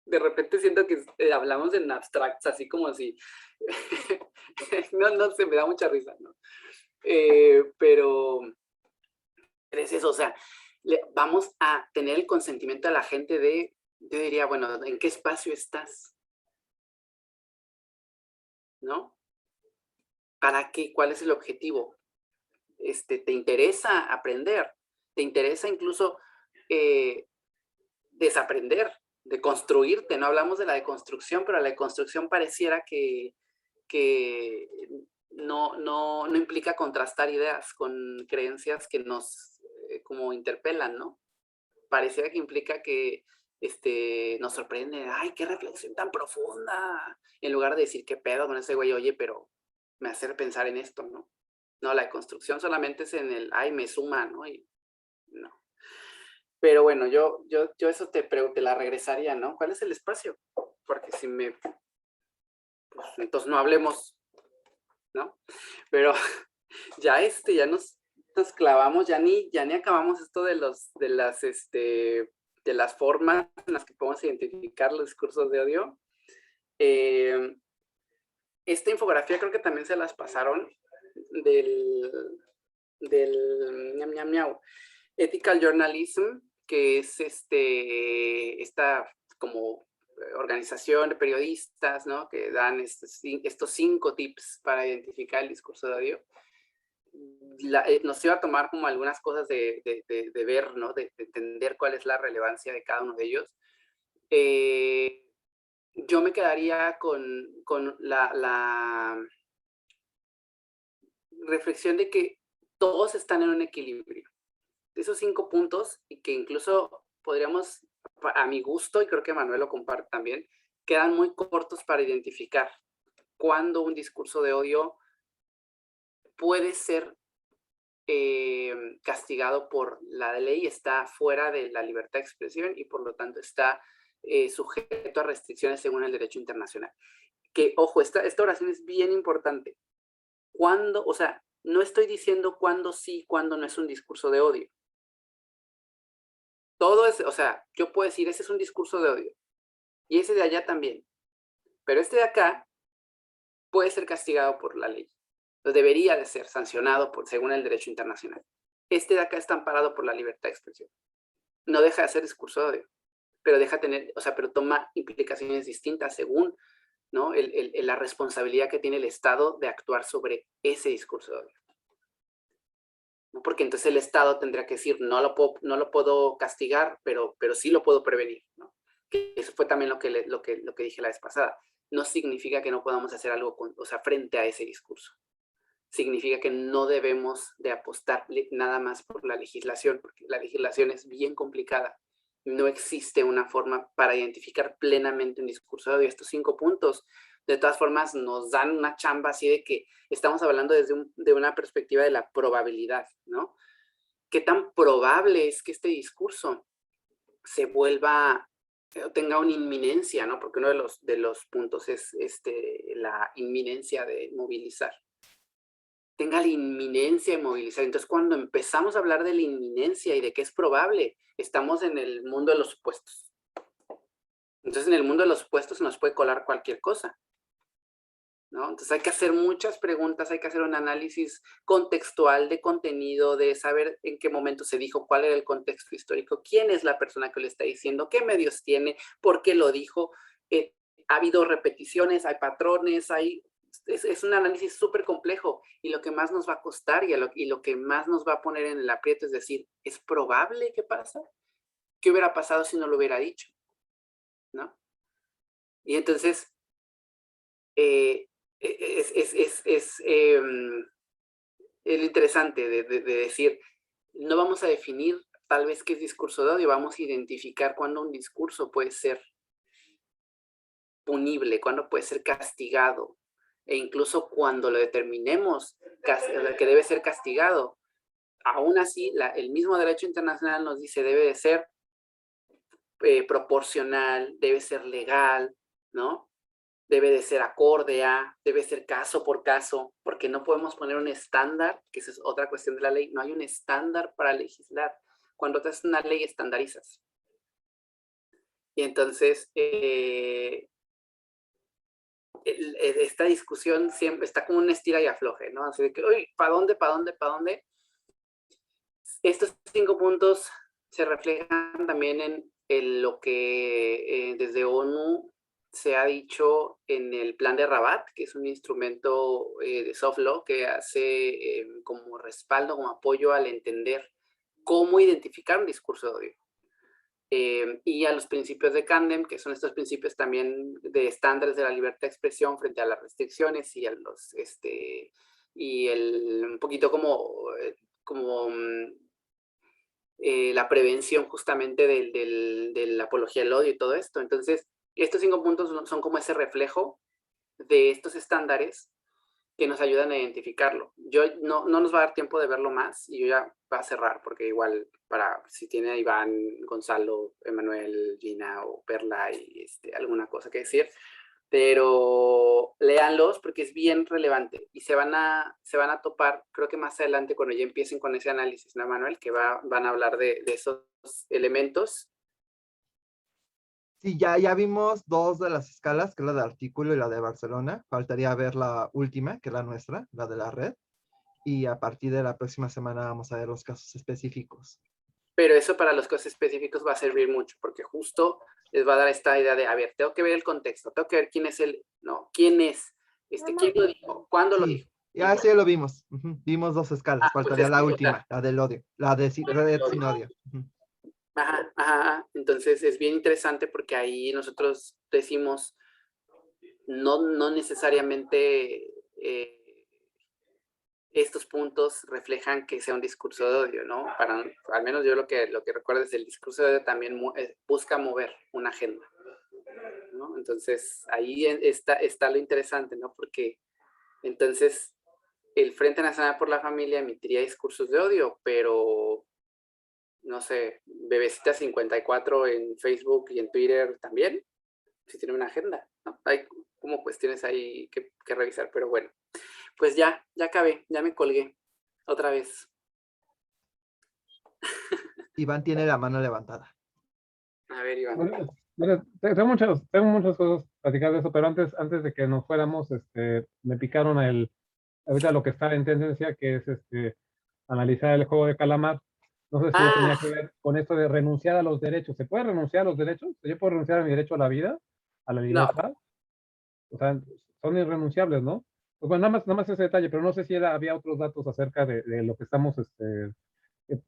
de repente siento que hablamos en abstracts, así como si, no sé, me da mucha risa, ¿no? Pero es eso, o sea, vamos a tener el consentimiento de la gente de, yo diría, bueno, ¿en qué espacio estás? ¿No? ¿Para qué? ¿Cuál es el objetivo? ¿Te interesa aprender? ¿Te interesa incluso desaprender, de construirte? No hablamos de la deconstrucción, pero la deconstrucción pareciera que no implica contrastar ideas con creencias que nos como interpelan, ¿no? Pareciera que implica que nos sorprende, ¡ay, qué reflexión tan profunda! En lugar de decir, ¿qué pedo con ese güey? Oye, pero me hace pensar en esto, ¿no? No, la deconstrucción solamente es en el, ¡ay, me suma!, ¿no? Y no. Pero bueno, yo eso te la regresaría, ¿no? ¿Cuál es el espacio? Porque si me... pues entonces no hablemos, ¿no? Pero ya ya nos clavamos, ya ni acabamos esto de las formas en las que podemos identificar los discursos de odio. Esta infografía creo que también se las pasaron del Ethical Journalism, que es esta como organización de periodistas, ¿no? Que dan estos 5 tips para identificar el discurso de odio. Nos iba a tomar como algunas cosas de ver, ¿no? De entender cuál es la relevancia de cada uno de ellos. Yo me quedaría con la reflexión de que todos están en un equilibrio. Esos 5 puntos, y que incluso podríamos, a mi gusto, y creo que Manuel lo comparte también, quedan muy cortos para identificar cuándo un discurso de odio puede ser castigado por la ley, está fuera de la libertad de expresión y por lo tanto está sujeto a restricciones según el derecho internacional. Que, ojo, esta oración es bien importante. ¿Cuándo? O sea, no estoy diciendo cuándo sí, cuándo no es un discurso de odio. Todo es, o sea, yo puedo decir, ese es un discurso de odio. Y ese de allá también. Pero este de acá puede ser castigado por la ley. Debería de ser sancionado según el derecho internacional. Este de acá está amparado por la libertad de expresión. No deja de ser discurso de odio, pero pero toma implicaciones distintas según, ¿no? la responsabilidad que tiene el Estado de actuar sobre ese discurso de odio. ¿No? Porque entonces el Estado tendría que decir, no lo puedo castigar, pero sí lo puedo prevenir, ¿no? Que eso fue también lo que dije la vez pasada. No significa que no podamos hacer algo frente a ese discurso. Significa que no debemos de apostar nada más por la legislación, porque la legislación es bien complicada. No existe una forma para identificar plenamente un discurso de odio. Estos 5 puntos, de todas formas, nos dan una chamba así de que estamos hablando de una perspectiva de la probabilidad, ¿no? ¿Qué tan probable es que este discurso se vuelva, tenga una inminencia, ¿no? Porque uno de los puntos es la inminencia de movilizar. Tenga la inminencia de movilizar. Entonces, cuando empezamos a hablar de la inminencia y de que es probable, estamos en el mundo de los supuestos. Entonces, en el mundo de los supuestos se nos puede colar cualquier cosa, ¿no? Entonces, hay que hacer muchas preguntas, hay que hacer un análisis contextual de contenido, de saber en qué momento se dijo, cuál era el contexto histórico, quién es la persona que lo está diciendo, qué medios tiene, por qué lo dijo. Ha habido repeticiones, hay patrones, es un análisis súper complejo, y lo que más nos va a costar y lo que más nos va a poner en el aprieto es decir, ¿es probable que pasa? ¿Qué hubiera pasado si no lo hubiera dicho? ¿No? Y entonces, es interesante de decir, no vamos a definir tal vez qué es discurso de odio, vamos a identificar cuándo un discurso puede ser punible, cuándo puede ser castigado, e incluso cuando lo determinemos que debe ser castigado, aún así el mismo derecho internacional nos dice debe de ser proporcional, debe ser legal, ¿no? Debe de ser acorde a, debe ser caso por caso, porque no podemos poner un estándar, que esa es otra cuestión de la ley, no hay un estándar para legislar. Cuando te haces una ley, estandarizas. Y entonces, esta discusión siempre está como una estira y afloje, ¿no? Así de que, uy, ¿para dónde, para dónde, para dónde? Estos 5 puntos se reflejan también en lo que desde ONU se ha dicho en el plan de Rabat, que es un instrumento de soft law que hace como respaldo, como apoyo al entender cómo identificar un discurso de odio. Y a los principios de Camden, que son estos principios también de estándares de la libertad de expresión frente a las restricciones y a los, un poquito como la prevención justamente de la apología del odio y todo esto. Entonces, estos 5 puntos son como ese reflejo de estos estándares que nos ayudan a identificarlo. No nos va a dar tiempo de verlo más y yo ya va a cerrar, porque igual para si tiene a Iván, Gonzalo, Emanuel, Gina o Perla y alguna cosa que decir, pero léanlos porque es bien relevante y se van a topar, creo que más adelante cuando ya empiecen con ese análisis, ¿no, Manuel? Que van a hablar de esos elementos. Sí, ya vimos 2 de las escalas, que es la de artículo y la de Barcelona. Faltaría ver la última, que es la nuestra, la de la red. Y a partir de la próxima semana vamos a ver los casos específicos. Pero eso para los casos específicos va a servir mucho, porque justo les va a dar esta idea de, a ver, tengo que ver el contexto, tengo que ver quién es quién es, quién lo dijo, cuándo lo dijo. Ya, eso ya lo vimos. Vimos 2 escalas. Faltaría pues la última, la del odio, la de red sin odio. Ajá. Entonces es bien interesante porque ahí nosotros decimos, no necesariamente estos puntos reflejan que sea un discurso de odio, ¿no? Al menos yo lo que recuerdo es el discurso de odio también busca mover una agenda, ¿no? Entonces ahí está lo interesante, ¿no? Porque entonces el Frente Nacional por la Familia emitiría discursos de odio, pero no sé, Bebecita 54 en Facebook y en Twitter también, si tiene una agenda, ¿no? Hay como cuestiones ahí que revisar, pero bueno, pues ya acabé, ya me colgué otra vez. Iván tiene la mano levantada. A ver, Iván. Bueno, tengo muchas cosas platicar de eso, pero antes de que nos fuéramos, me picaron ahorita lo que está en tendencia, que es analizar el juego de calamar. No sé si tenía que ver con esto de renunciar a los derechos. ¿Se puede renunciar a los derechos? ¿Yo puedo renunciar a mi derecho a la vida, a la libertad? No. O sea, son irrenunciables, ¿no? Pues bueno, nada más ese detalle, pero no sé si había otros datos acerca de lo que estamos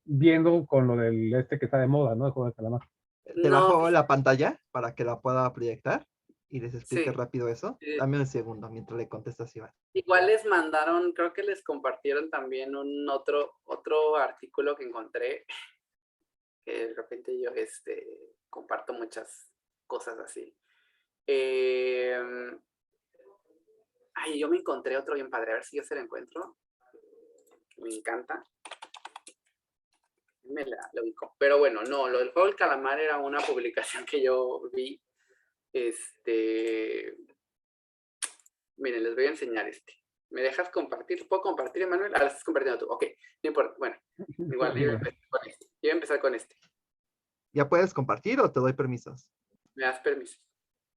viendo con lo del que está de moda, ¿no? El juego de calamar. Te bajo la pantalla para que la pueda proyectar y les explique rápido eso. Dame un segundo mientras le contestas, Iván. Igual les mandaron, creo que les compartieron también otro artículo que encontré, que de repente yo comparto muchas cosas así. Yo me encontré otro bien padre, a ver si yo se lo encuentro. Me encanta. Me lo ubico. Pero bueno, no, lo del juego del calamar era una publicación que yo vi. Miren, les voy a enseñar ¿Me dejas compartir? ¿Puedo compartir, Emanuel? Ahora estás compartiendo tú. Ok, no importa. Bueno, igual yo voy a empezar con este. ¿Ya puedes compartir o te doy permisos? Me das permiso.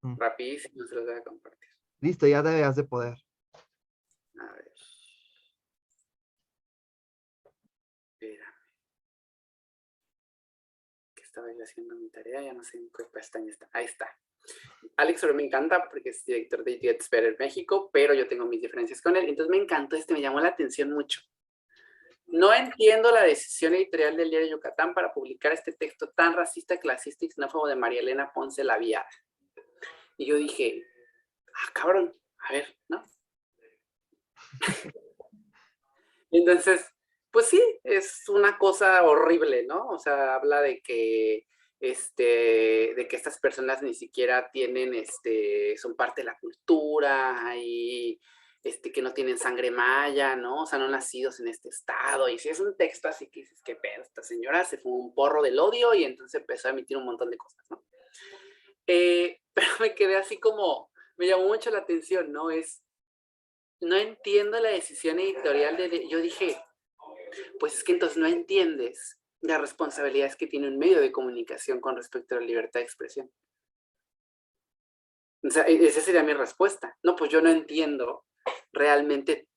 Rapidísimo se los voy a compartir. Listo, ya debes de poder. A ver. Espérame. Que estaba yo haciendo mi tarea, ya no sé en qué pestaña está. Ahí está. Alex me encanta porque es director de Gets Better México, pero yo tengo mis diferencias con él. Entonces me encantó me llamó la atención mucho. No entiendo la decisión editorial del Diario Yucatán para publicar este texto tan racista, clasista y xenófobo de María Elena Ponce Laviada. Y yo dije, cabrón, a ver, ¿no? Entonces, pues sí, es una cosa horrible, ¿no? O sea, habla de que estas personas ni siquiera tienen, son parte de la cultura y que no tienen sangre maya, ¿no? O sea, no nacidos en este estado. Y si es un texto así que dices, qué pedo, esta señora se fue un porro del odio y entonces empezó a emitir un montón de cosas, ¿no? Pero me quedé así como, me llamó mucho la atención, ¿no? No entiendo la decisión editorial yo dije, pues es que entonces no entiendes las responsabilidades que tiene un medio de comunicación con respecto a la libertad de expresión. O sea, esa sería mi respuesta. No, pues yo no entiendo realmente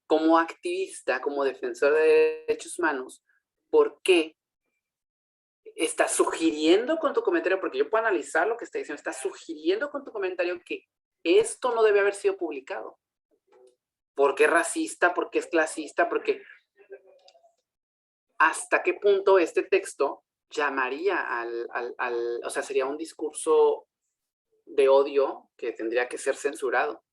como activista, como defensor de derechos humanos, por qué estás sugiriendo con tu comentario, porque yo puedo analizar lo que está diciendo, estás sugiriendo con tu comentario que esto no debe haber sido publicado. ¿Por qué es racista? ¿Por qué es clasista? Porque ¿hasta qué punto este texto llamaría o sea, sería un discurso de odio que tendría que ser censurado?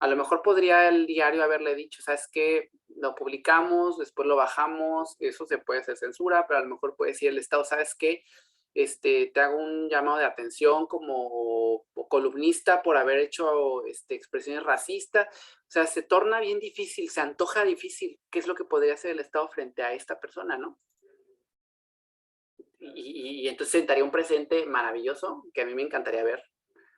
A lo mejor podría el diario haberle dicho, ¿sabes qué? Lo publicamos, después lo bajamos, eso se puede hacer censura, pero a lo mejor puede decir el Estado, ¿sabes qué? Te hago un llamado de atención como columnista por haber hecho expresiones racistas. O sea, se torna bien difícil, se antoja difícil. ¿Qué es lo que podría hacer el Estado frente a esta persona, no? Y entonces sentaría un presente maravilloso que a mí me encantaría ver.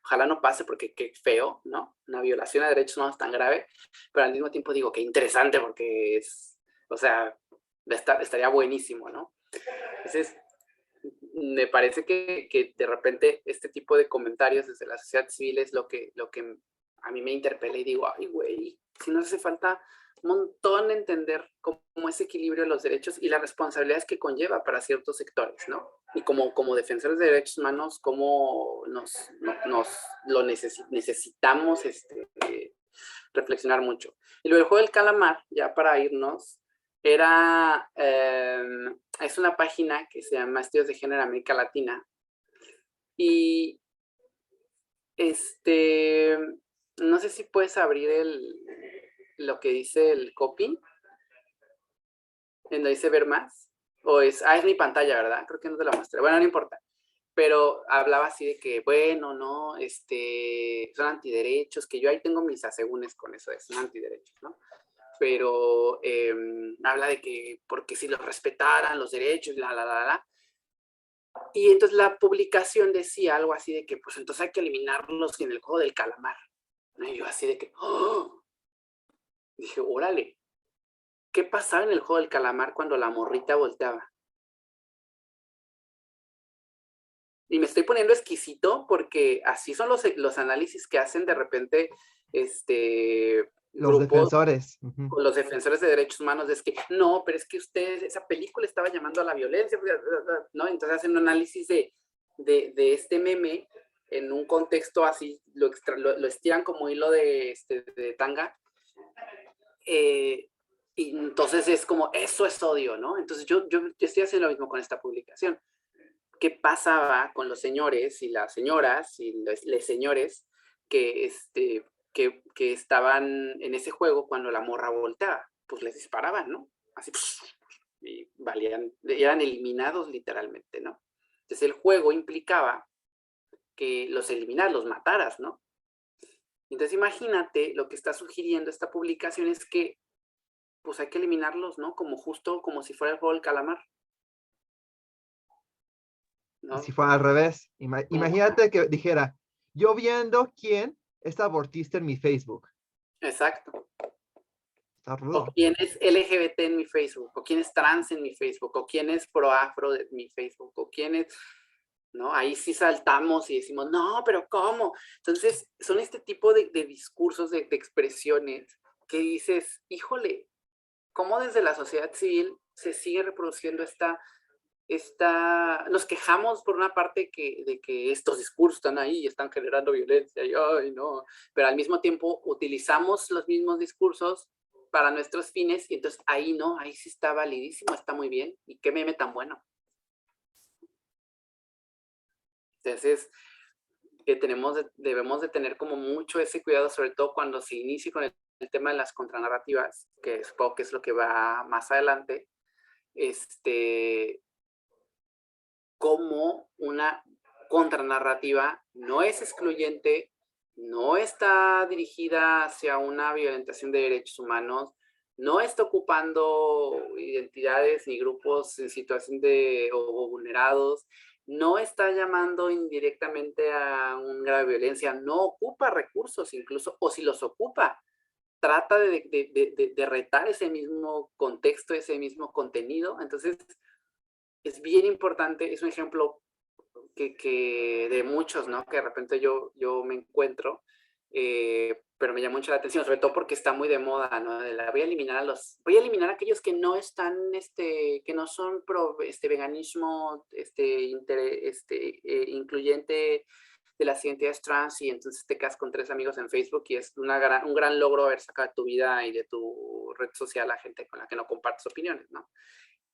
Ojalá no pase porque qué feo, ¿no? Una violación a derechos humanos tan grave, pero al mismo tiempo digo, qué interesante porque es, o sea, estaría buenísimo, ¿no? Entonces, me parece que de repente este tipo de comentarios desde la sociedad civil es lo que a mí me interpela y digo, ay, güey, si nos hace falta un montón entender cómo ese equilibrio de los derechos y las responsabilidades que conlleva para ciertos sectores, ¿no? Y como defensores de derechos humanos, cómo necesitamos reflexionar mucho. Y luego el juego del calamar, ya para irnos, es una página que se llama Estudios de Género en América Latina. Y no sé si puedes abrir lo que dice el copy, en donde dice ver más, o es mi pantalla, ¿verdad? Creo que no te la mostré. Bueno, no importa. Pero hablaba así de que, bueno, no, son antiderechos, que yo ahí tengo mis asegúnes con eso, son antiderechos, ¿no? Pero habla de que porque si los respetaran los derechos, y entonces la publicación decía algo así de que pues entonces hay que eliminarlos en el juego del calamar. Y yo así de que, ¡oh! Dije, órale, ¿qué pasaba en el juego del calamar cuando la morrita volteaba? Y me estoy poniendo exquisito porque así son los análisis que hacen de repente Los grupos, defensores. con los defensores de derechos humanos, es que no, pero es que esa película estaba llamando a la violencia, ¿no? Entonces hacen un análisis de este meme en un contexto así, lo estiran como hilo de tanga, y entonces es como, eso es odio, ¿no? Entonces yo estoy haciendo lo mismo con esta publicación. ¿Qué pasaba con los señores y las señoras y los señores que estaban en ese juego cuando la morra volteaba? Pues les disparaban, ¿no? Así, y eran eliminados literalmente, ¿no? Entonces el juego implicaba que los eliminas, los mataras, ¿no? Entonces imagínate, lo que está sugiriendo esta publicación es que pues hay que eliminarlos, ¿no? Justo como si fuera el juego del calamar, ¿no? Si fuera al revés, imagínate que dijera, yo viendo quién es abortista en mi Facebook. Exacto. Está rudo. O quién es LGBT en mi Facebook, o quién es trans en mi Facebook, o quién es pro-afro en mi Facebook, o quién es, ¿no? Ahí sí saltamos y decimos, no, pero ¿cómo? Entonces, son este tipo de discursos, de expresiones que dices, híjole, ¿cómo desde la sociedad civil se sigue reproduciendo nos quejamos por una parte de que estos discursos están ahí y están generando violencia, y ay, no, pero al mismo tiempo utilizamos los mismos discursos para nuestros fines, y entonces ahí no, ahí sí está validísimo, está muy bien, y qué meme tan bueno. Entonces, debemos de tener como mucho ese cuidado, sobre todo cuando se inicie con el tema de las contranarrativas, que supongo que es lo que va más adelante, como una contranarrativa no es excluyente, no está dirigida hacia una violentación de derechos humanos, no está ocupando identidades ni grupos en situación o vulnerados, no está llamando indirectamente a una grave violencia, no ocupa recursos incluso, o si los ocupa, trata de retar ese mismo contexto, ese mismo contenido. Entonces, es bien importante, es un ejemplo que de muchos, ¿no? Que de repente yo me encuentro, pero me llama mucho la atención, sobre todo porque está muy de moda, ¿no? Voy a eliminar a aquellos que no están, que no son pro veganismo, incluyente de las identidades trans, y entonces te quedas con 3 amigos en Facebook y es un gran logro haber sacado de tu vida y de tu red social a gente con la que no compartes opiniones, ¿no?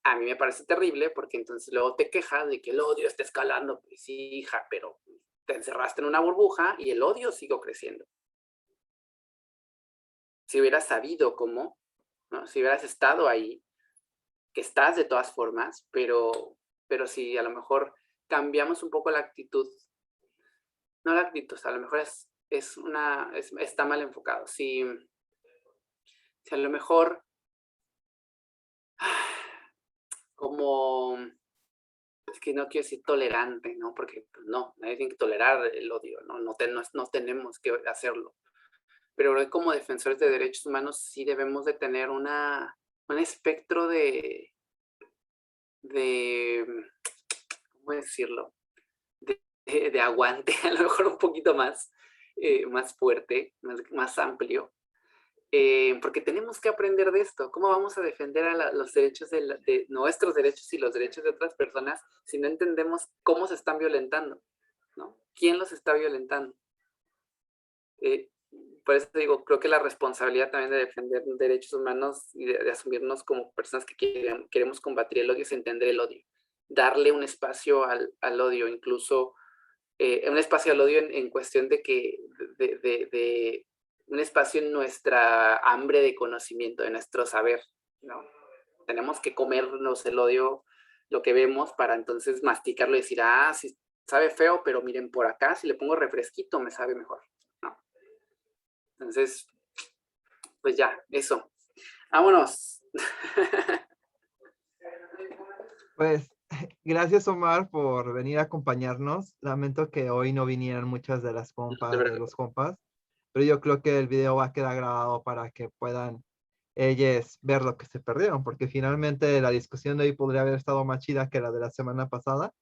A mí me parece terrible porque entonces luego te quejas de que el odio está escalando. Pues sí, hija, pero te encerraste en una burbuja y el odio siguió creciendo. Si hubieras sabido cómo, ¿no? Si hubieras estado ahí, que estás de todas formas, pero si a lo mejor cambiamos un poco la actitud, no la actitud, a lo mejor está mal enfocado. Si a lo mejor como, es que no quiero decir tolerante, ¿no? Porque pues, no, nadie tiene que tolerar el odio, ¿no? No tenemos que hacerlo. Pero creo que como defensores de derechos humanos sí debemos de tener un espectro de, ¿cómo decirlo? De aguante, a lo mejor un poquito más fuerte, más amplio. Porque tenemos que aprender de esto. ¿Cómo vamos a defender a los derechos de nuestros derechos y los derechos de otras personas si no entendemos cómo se están violentando, ¿no? ¿Quién los está violentando? Por eso digo, creo que la responsabilidad también de defender derechos humanos y de asumirnos como personas que queremos combatir el odio es entender el odio. Darle un espacio al odio, incluso un espacio al odio en cuestión de que un espacio en nuestra hambre de conocimiento, de nuestro saber, ¿no? Tenemos que comernos el odio, lo que vemos, para entonces masticarlo y decir, sí, sabe feo, pero miren por acá, si le pongo refresquito me sabe mejor, ¿no? Entonces, pues ya, eso. Vámonos. Pues gracias, Omar, por venir a acompañarnos. Lamento que hoy no vinieran muchas de las compas, de los compas, pero yo creo que el video va a quedar grabado para que puedan ellos ver lo que se perdieron, porque finalmente la discusión de hoy podría haber estado más chida que la de la semana pasada.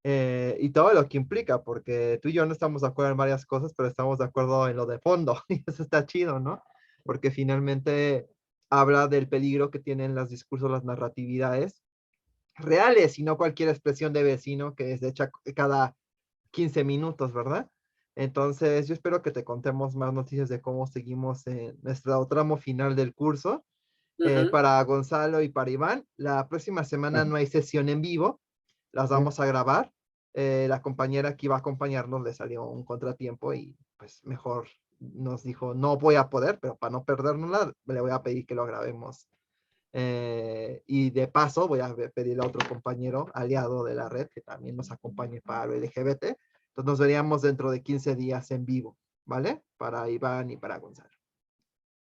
Y todo lo que implica, porque tú y yo no estamos de acuerdo en varias cosas, pero estamos de acuerdo en lo de fondo, y eso está chido, ¿no? Porque finalmente habla del peligro que tienen los discursos, las narratividades reales, y no cualquier expresión de vecino que es hecha cada 15 minutos, ¿verdad? Entonces, yo espero que te contemos más noticias de cómo seguimos en nuestro tramo final del curso. Para Gonzalo y para Iván, la próxima semana no hay sesión en vivo, las vamos a grabar. La compañera que iba a acompañarnos le salió un contratiempo y pues mejor nos dijo, no voy a poder, pero para no perdérnosla, le voy a pedir que lo grabemos. Y de paso voy a pedirle a otro compañero aliado de la red que también nos acompañe para lo LGBT. Entonces nos veríamos dentro de 15 días en vivo, ¿vale? Para Iván y para Gonzalo.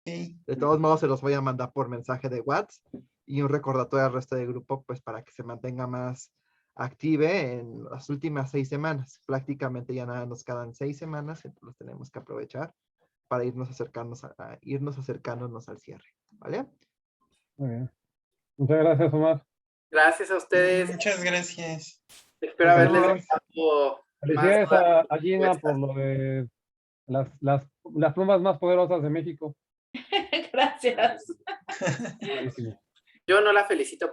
De todos modos, se los voy a mandar por mensaje de WhatsApp y un recordatorio al resto del grupo, pues para que se mantenga más active en las últimas 6 semanas. Prácticamente ya nada nos quedan 6 semanas, entonces tenemos que aprovechar para irnos acercándonos al cierre, ¿vale? Muy bien. Muchas gracias, Omar. Gracias a ustedes. Muchas gracias. Espero haberles dado felicidades a Gina por lo de las plumas más poderosas de México. Gracias. Yo no la felicito